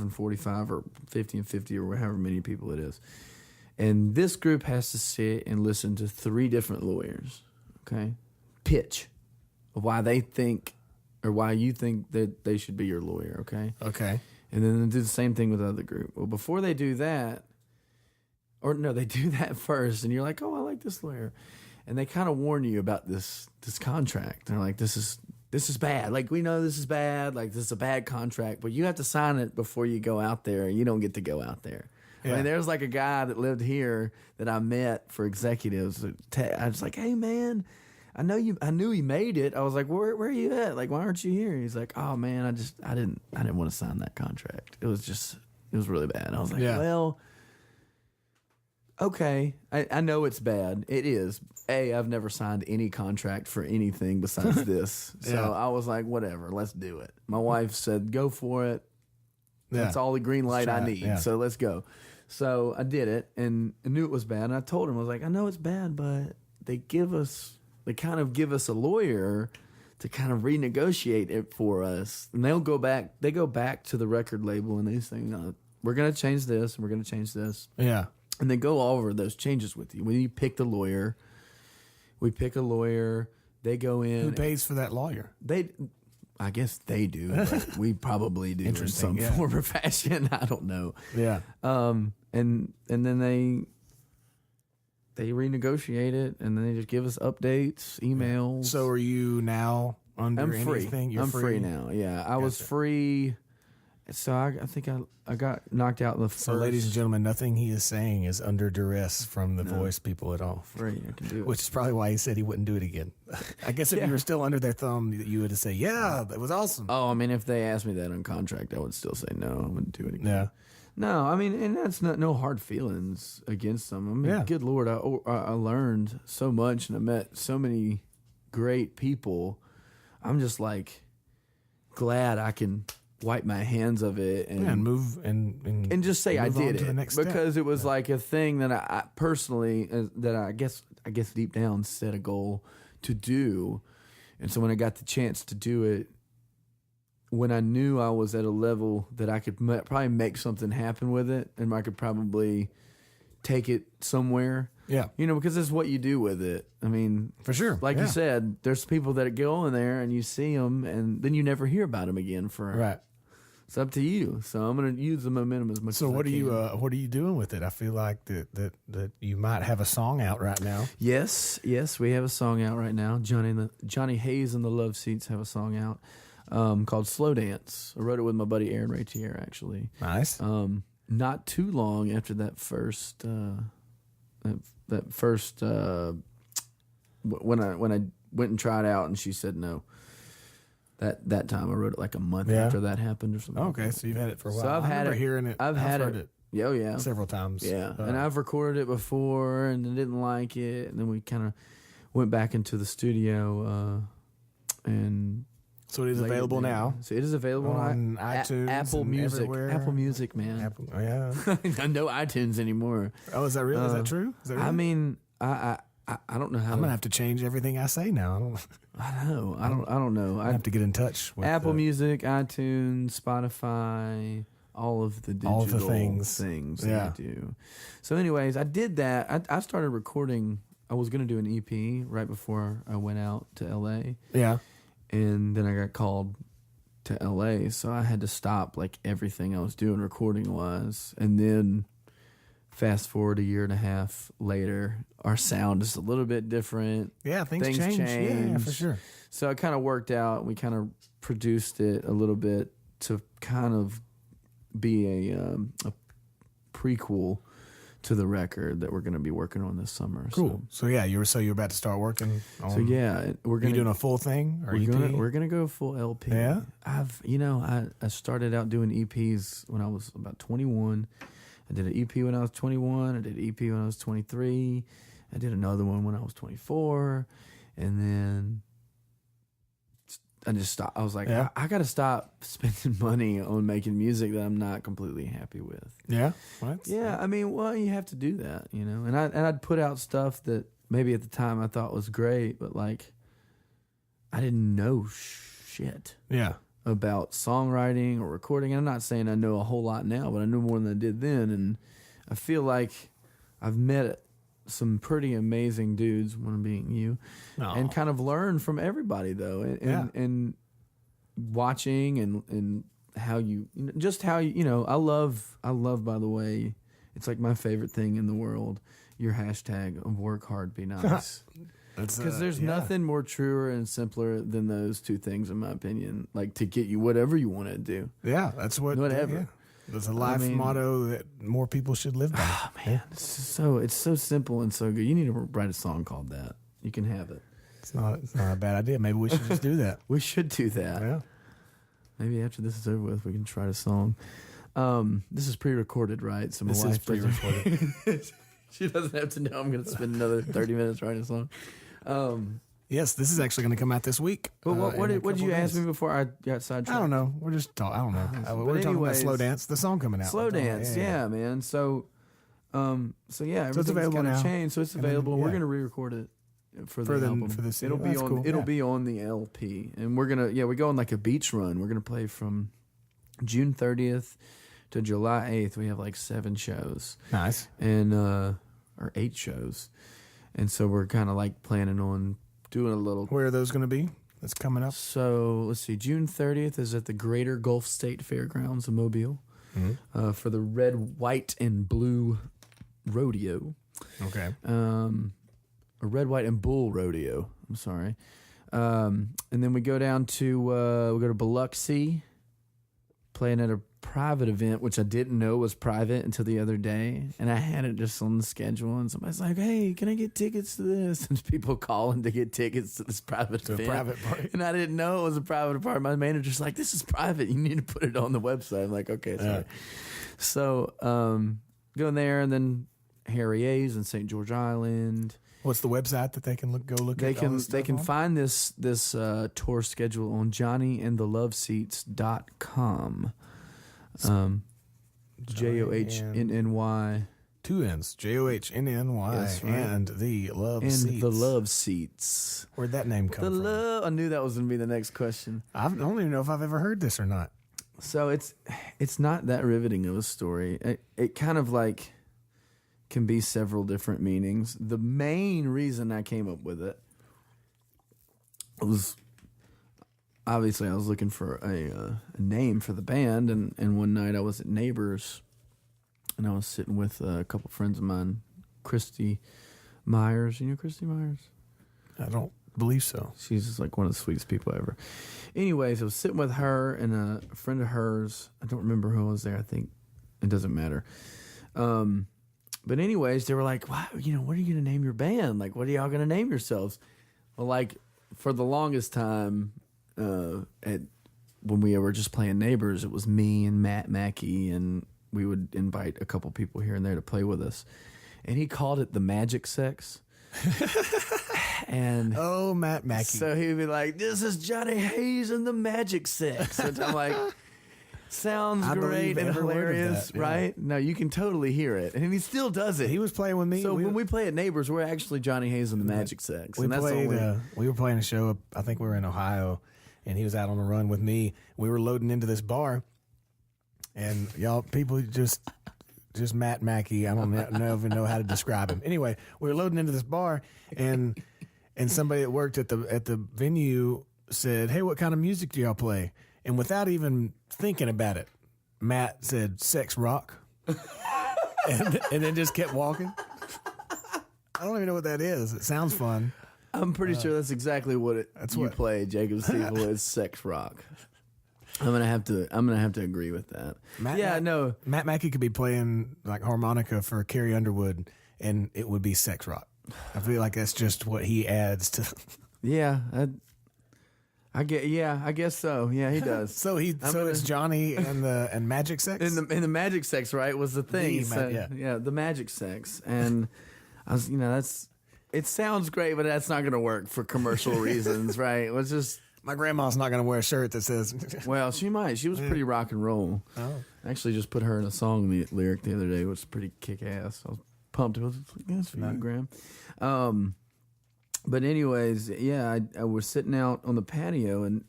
and 45 or 50 and 50 or however many people it is. And this group has to sit and listen to 3 different lawyers, okay? Pitch of why they think or why you think that they should be your lawyer, okay? Okay. And then they do the same thing with the other group. Well, before they do that, or no, they do that first, and you're like, oh, I like this lawyer. And they kind of warn you about this contract. They're like, this is bad. Like, we know this is bad. Like, this is a bad contract, but you have to sign it before you go out there, and you don't get to go out there. Yeah. I mean, there's like a guy that lived here that I met for executives. I was like, hey, man, I knew he made it. I was like, where are you at? Like, why aren't you here? He's like, oh, man, I didn't want to sign that contract. It was really bad. I was like, well, okay, I know it's bad. It is. I've never signed any contract for anything besides this. So I was like, whatever, let's do it. My wife said, go for it. That's all the green light I need. So let's go. So I did it, and I knew it was bad. And I told him, I was like, I know it's bad, but they kind of give us a lawyer to kind of renegotiate it for us. And they go back to the record label, and they say, no, we're going to change this, and we're going to change this. Yeah. And they go over those changes with you. When you pick the lawyer, we pick a lawyer. They go in. Who pays for that lawyer? I guess they do. But we probably do in some form or fashion. I don't know. Yeah. And then they renegotiate it, and then they just give us updates, emails. So are you now under anything? Free. I'm free now. Yeah, I was free. So I think I got knocked out in the first. So, ladies and gentlemen, nothing he is saying is under duress from the voice people at all. Free, I can do it. Which is probably why he said he wouldn't do it again. I guess if you were still under their thumb, you would say, yeah, that was awesome. Oh, I mean, if they asked me that on contract, I would still say no, I wouldn't do it again. Yeah. No, I mean, and that's no hard feelings against them. I mean, good Lord, I learned so much, and I met so many great people. I'm just like glad I can wipe my hands of it and move and just say I did it because it was like a thing that I personally that I guess deep down set a goal to do. And so when I got the chance to do it, when I knew I was at a level that I could probably make something happen with it, and I could probably take it somewhere. Yeah. Because it's what you do with it. I mean, for sure. Like you said, there's people that go in there and you see them and then you never hear about them again for It's up to you. So I'm going to use the momentum as much as I can. So what are you doing with it? I feel like that you might have a song out right now. Yes, we have a song out right now. Johnny Hayes and the Love Seats have a song out called Slow Dance. I wrote it with my buddy Aaron Ratier, actually. Nice. Not too long after that first when I went and tried out and she said no. That time I wrote it like a month after that happened or something. Okay, so you've had it for a while. So I've had it. Hearing it. I've heard it. Yeah, several times. Yeah, and I've recorded it before and didn't like it, and then we kind of went back into the studio and. So it is available now. So it is available on iTunes, Apple Music, everywhere. Apple Music, man. No iTunes anymore. Oh, is that real? Is that true? I mean, I don't know how. I'm gonna have to change everything I say now. I know. I don't know. I have to get in touch with Apple Music, iTunes, Spotify, all of the digital things that you do. So, anyways, I did that. I started recording. I was gonna do an EP right before I went out to LA. Yeah. And then I got called to LA, so I had to stop like everything I was doing recording wise. And then fast forward a year and a half later, our sound is a little bit different. Yeah, things change. Yeah, for sure. So it kind of worked out. We kind of produced it a little bit to kind of be a prequel to the record that we're going to be working on this summer. Cool. So you're about to start working on. So we're going. You doing a full thing or EP? We're going to go full LP. Yeah. I started out doing EPs when I was about 21. I did an EP when I was 21. I did an EP when I was 23. I did another one when I was 24, and then I just stopped. I was like, I got to stop spending money on making music that I'm not completely happy with. Yeah. What? Yeah. I mean, well, you have to do that, And I'd put out stuff that maybe at the time I thought was great, but like I didn't know shit about songwriting or recording. I'm not saying I know a whole lot now, but I know more than I did then. And I feel like I've met some pretty amazing dudes, one being you, and kind of learned from everybody though. And watching and how you, I love, by the way, it's like my favorite thing in the world, your hashtag of work hard, be nice. Because there's nothing more truer and simpler than those two things, in my opinion. Like to get you whatever you want to do. Yeah, that's whatever. Yeah. That's a life motto that more people should live by. Oh man, it's so simple and so good. You need to write a song called that. You can have it. It's not a bad idea. Maybe we should just do that. We should do that. Yeah. Maybe after this is over with, we can try a song. This is pre-recorded, right? So my this wife is pre-recorded. She doesn't have to know I'm going to spend another 30 minutes writing a song. Yes, this is actually going to come out this week. But what did you ask me before I got sidetracked? I don't know. We're just talking. I don't know. We're talking about Slow Dance, the song coming out. Slow Dance, man. So everything's available now. Changed, so it's available. We're going to re-record it for the album. For the it'll be on. Cool. It'll be on the LP, and we're going like a beach run. We're gonna play from June 30th to July 8th. We have like 7 shows. Nice. And or 8 shows, and so we're kind of like planning on doing a little. Where are those going to be? That's coming up. So let's see. June 30th is at the Greater Gulf State Fairgrounds in Mobile for the Red, White, and Blue Rodeo. Okay. A Red, White, and Bull Rodeo. I'm sorry. And then we go down to Biloxi, playing at a private event, which I didn't know was private until the other day, and I had it just on the schedule, and somebody's like, "Hey, can I get tickets to this?" And people calling to get tickets to this private event. A private party. And I didn't know it was a private party. My manager's like, "This is private. You need to put it on the website." I'm like, "Okay, sorry." So going there, and then Harry A's in St. George Island. What's the website that they can look at? They can find this tour schedule on johnnyandtheloveseats.com. JOHNNY. 2 N's. JOHNNY. That's right. And the Love and Seats. the Love Seats. Where'd that name come from? I knew that was going to be the next question. I don't even know if I've ever heard this or not. So it's not that riveting of a story. It kind of like can be several different meanings. The main reason I came up with it was obviously I was looking for a name for the band, and one night I was at Neighbors, and I was sitting with a couple friends of mine, Christy Myers. You know Christy Myers? I don't believe so. She's just like one of the sweetest people ever. Anyways, I was sitting with her and a friend of hers. I don't remember who was there. I think it doesn't matter. But anyways, they were like, "Wow, what are you going to name your band? Like, what are y'all going to name yourselves?" Well, like for the longest time, when we were just playing Neighbors, it was me and Matt Mackey, and we would invite a couple people here and there to play with us. And he called it the Magic Sex. And Matt Mackey. So he'd be like, "This is Johnny Hayes and the Magic Sex." And I'm like, sounds great and hilarious, right? No, you can totally hear it. And he still does it. He was playing with me. So when we play at Neighbors, we're actually Johnny Hayes and the Magic Sex. We were playing a show, I think we were in Ohio, and he was out on a run with me. We were loading into this bar, and y'all, people just Matt Mackey. I don't even know how to describe him. Anyway, we were loading into this bar, and somebody that worked at the venue said, "Hey, what kind of music do y'all play?" And without even thinking about it, Matt said, "Sex rock," and then just kept walking. I don't even know what that is. It sounds fun. I'm pretty sure that's exactly what you play, Jacob Stiefel, is sex rock. I'm gonna have to agree with that. Matt Mackey could be playing like harmonica for Carrie Underwood, and it would be sex rock. I feel like that's just what he adds to. Yeah, I guess so. Yeah, he does. It's Johnny and Magic Sex. And the Magic Sex, right, was the thing. The Magic Sex, and I was, it sounds great, but that's not going to work for commercial reasons, right? It was just. My grandma's not going to wear a shirt that says. Well, she might. She was pretty rock and roll. Oh. I actually just put her in a song lyric the other day, which was pretty kick ass. I was pumped. I was like, that's for you, Graham. But anyways, yeah, I was sitting out on the patio, and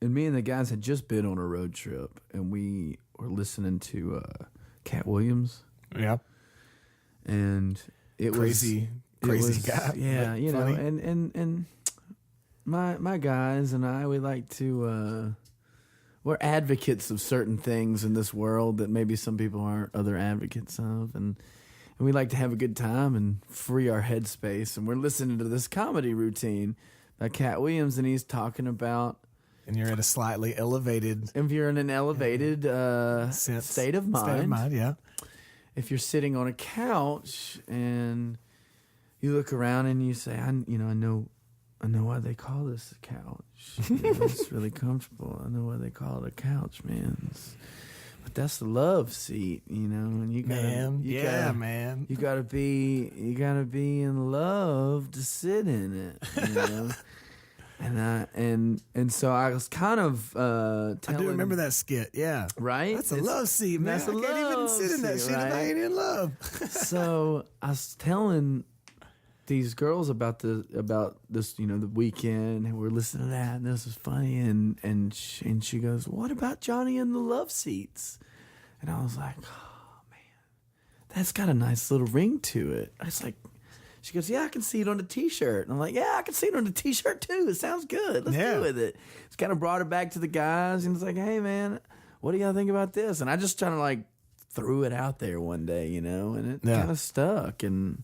me and the guys had just been on a road trip, and we were listening to Cat Williams. Yeah. And it crazy was, guy. Yeah, you funny. know, and my guys and I, we like to we're advocates of certain things in this world that maybe some people aren't other advocates of, and we like to have a good time and free our headspace. And we're listening to this comedy routine by Cat Williams, and he's talking about. And you're at a slightly elevated. If you're in an elevated state of mind, yeah. If you're sitting on a couch and you look around and you say, I know why they call this a couch. You know, it's really comfortable. I know why they call it a couch, man. But that's the love seat, you know. And you gotta, man. You gotta be in love to sit in it, you know. And so I was kind of telling. I do remember that skit. Yeah, right. That's a love seat, man. That's a I can't even love sit in that seat, shit if I ain't in love. So I was telling these girls about this, you know, the weekend, and we're listening to that, and this was funny, and she goes, "What about Johnny and the love seats?" And I was like, "Oh man, that's got a nice little ring to it." I was like. She goes, "Yeah, I can see it on the T-shirt." And I'm like, "Yeah, I can see it on the T-shirt too. It sounds good. Let's do with it." It's kind of brought it back to the guys, and it's like, "Hey, man, what do y'all think about this?" And I just kind of like threw it out there one day, you know, and it kind of stuck. And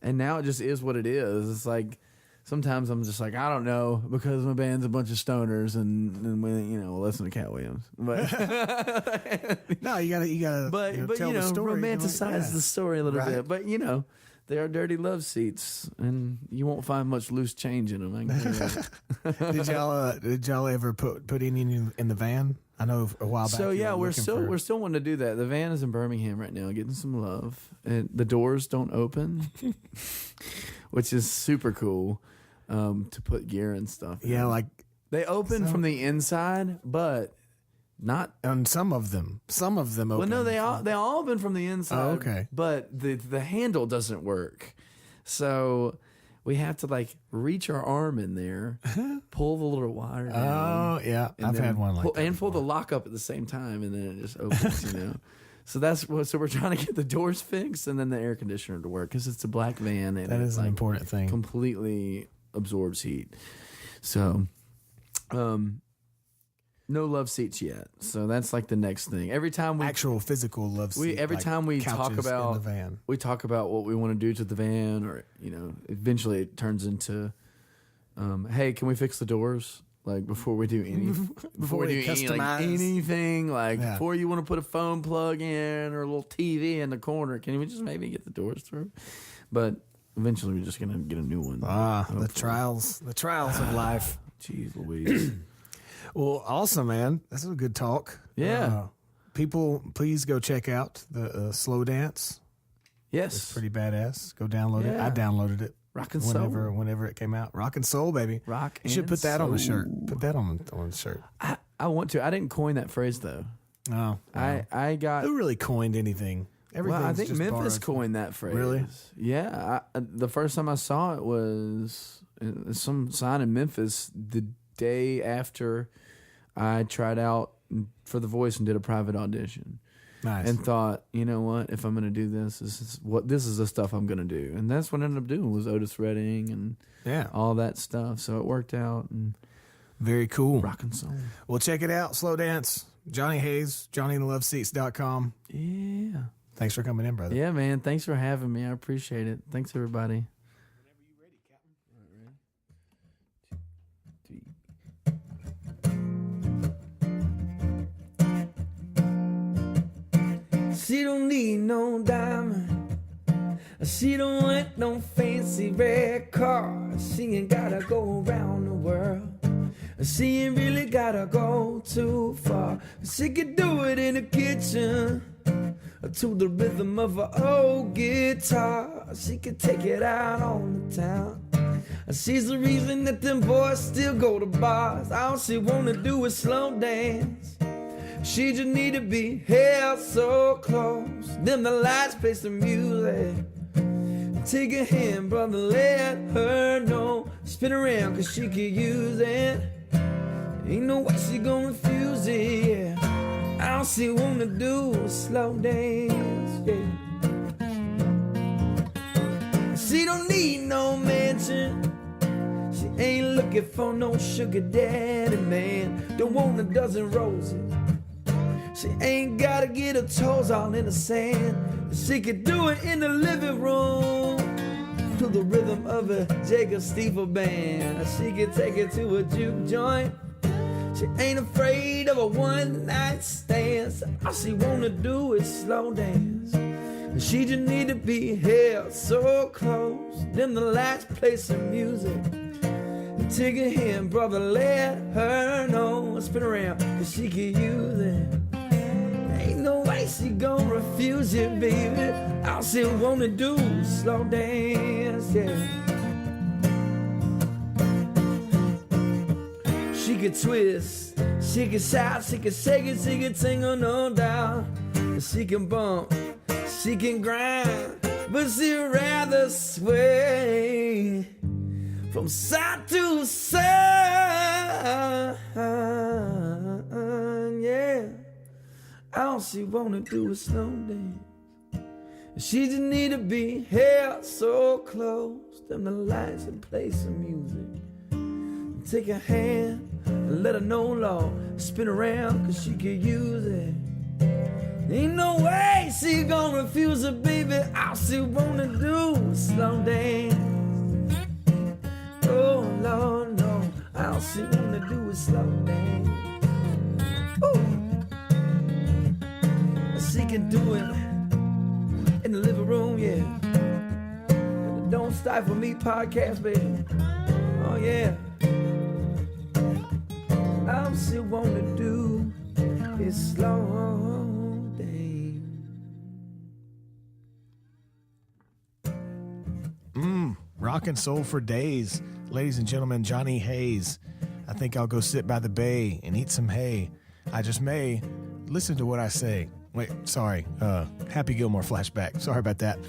now it just is what it is. It's like sometimes I'm just like, I don't know, because my band's a bunch of stoners, and we, you know, we'll listen to Cat Williams. But no, you gotta. But tell you know, the story, romanticize the story a little bit. But you know. They are dirty love seats, and you won't find much loose change in them. I can tell you that. Did y'all ever put any in the van? I know a while back. So yeah, we're still wanting to do that. The van is in Birmingham right now, getting some love, and the doors don't open, which is super cool to put gear and stuff. Yeah, in. like they open from the inside, but. Not on some of them. Some of them open. Well, no, they all open from the inside. Oh, okay. But the handle doesn't work, so we have to like reach our arm in there, pull the little wire down. Oh yeah, I've had one like that. And pull the lock up at the same time, and then it just opens. You know. So so we're trying to get the doors fixed and then the air conditioner to work because it's a black van and that is an important thing. Completely absorbs heat. So. No love seats yet, so that's like the next thing. Every time we actual physical love seat. Every time we talk about the van. We talk about what we want to do to the van, or you know, eventually it turns into, hey, can we fix the doors? Like before we do before we do anything, before you want to put a phone plug in or a little TV in the corner, can we just maybe get the doors through? But eventually we're just gonna get a new one. The trials of life. Jeez Louise. Well, awesome, man. That's a good talk. Yeah. People, please go check out the Slow Dance. Yes. It's pretty badass. Go download it. I downloaded it. Rock and soul. Whenever it came out. Rock and soul, baby. Rock and You should put that on the soul. shirt. Put that on the shirt. I want to. I didn't coin that phrase, though. Oh. I got... Who really coined anything? Well, I think Memphis coined that phrase. Really? Yeah. The first time I saw it was some sign in Memphis the day after I tried out for The Voice and did a private audition. Nice. And thought, you know what? If I'm going to do this, this is the stuff I'm going to do. And that's what I ended up doing was Otis Redding and all that stuff. So it worked out. And very cool. Rock and soul. Well, check it out. Slow Dance. Johnny Hayes, JohnnyandTheLoveSeats.com. Yeah. Thanks for coming in, brother. Yeah, man. Thanks for having me. I appreciate it. Thanks, everybody. She don't need no diamond. She don't want no fancy red car. She ain't gotta go around the world. She ain't really gotta go too far. She could do it in the kitchen to the rhythm of her old guitar. She could take it out on the town. She's the reason that them boys still go to bars. All she wanna do is slow dance. She just need to be held so close. Then the lights play some music Take a hand, brother, let her know. Spin around, cause she could use it. Ain't no way she gon' refuse it, yeah. All she wanna do is slow dance, yeah. She don't need no mansion. She ain't looking for no sugar daddy, man. Don't want a dozen roses. She ain't gotta get her toes all in the sand. She could do it in the living room to the rhythm of a Jacob Stifle band. She could take it to a juke joint. She ain't afraid of a one-night stand. So all she wanna do is slow dance. And she just need to be held so close. Dim the lights, play some music. And take a hand, brother, let her know. Spin around, cause she could use it. Ain't no way she gon' refuse it, baby. All she wanna do is slow dance, yeah. She could twist, she could shout, she could shake it, she could tingle, no doubt. She can bump, she can grind, but she'd rather sway from side to side, yeah. All she wanna do is slow dance. She just need to be held so close. Dim the lights and play some music. Take her hand and let her know, Lord. Spin around, cause she could use it. Ain't no way she gon' refuse it, baby. All she wanna do is slow dance. Oh, Lord, no. All she wanna do is slow dance. Ooh. She can do it in the living room, yeah. The Don't Stifle Me podcast, baby. Oh, yeah. All she wanna do is slow down. Rock and soul for days. Ladies and gentlemen, Johnny Hayes. I think I'll go sit by the bay and eat some hay. I just may. Listen to what I say. Wait, sorry. Happy Gilmore flashback. Sorry about that.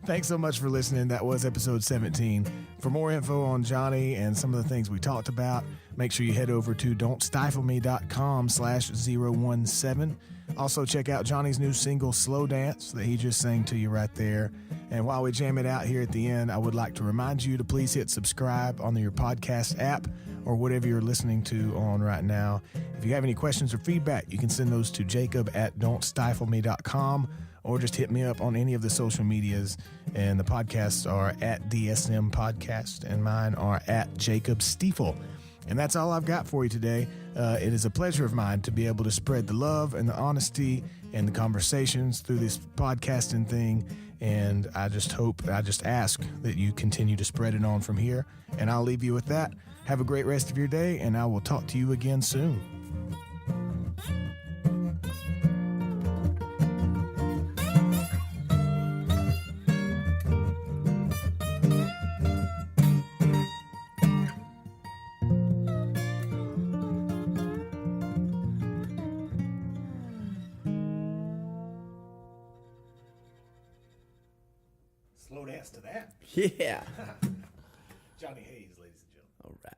Thanks so much for listening. That was episode 17. For more info on Johnny and some of the things we talked about, make sure you head over to don'tstifleme.com/017. Also, check out Johnny's new single, Slow Dance, that he just sang to you right there. And while we jam it out here at the end, I would like to remind you to please hit subscribe on your podcast app or whatever you're listening to on right now. If you have any questions or feedback, you can send those to jacob@don'tstifleme.com or just hit me up on any of the social medias. And the podcasts are at DSM Podcast and mine are at Jacob Stiefel. And that's all I've got for you today. It is a pleasure of mine to be able to spread the love and the honesty and the conversations through this podcasting thing. And I just ask that you continue to spread it on from here. And I'll leave you with that. Have a great rest of your day, and I will talk to you again soon. Slow dance to that. Yeah. Johnny Hayes, ladies and gentlemen. All right.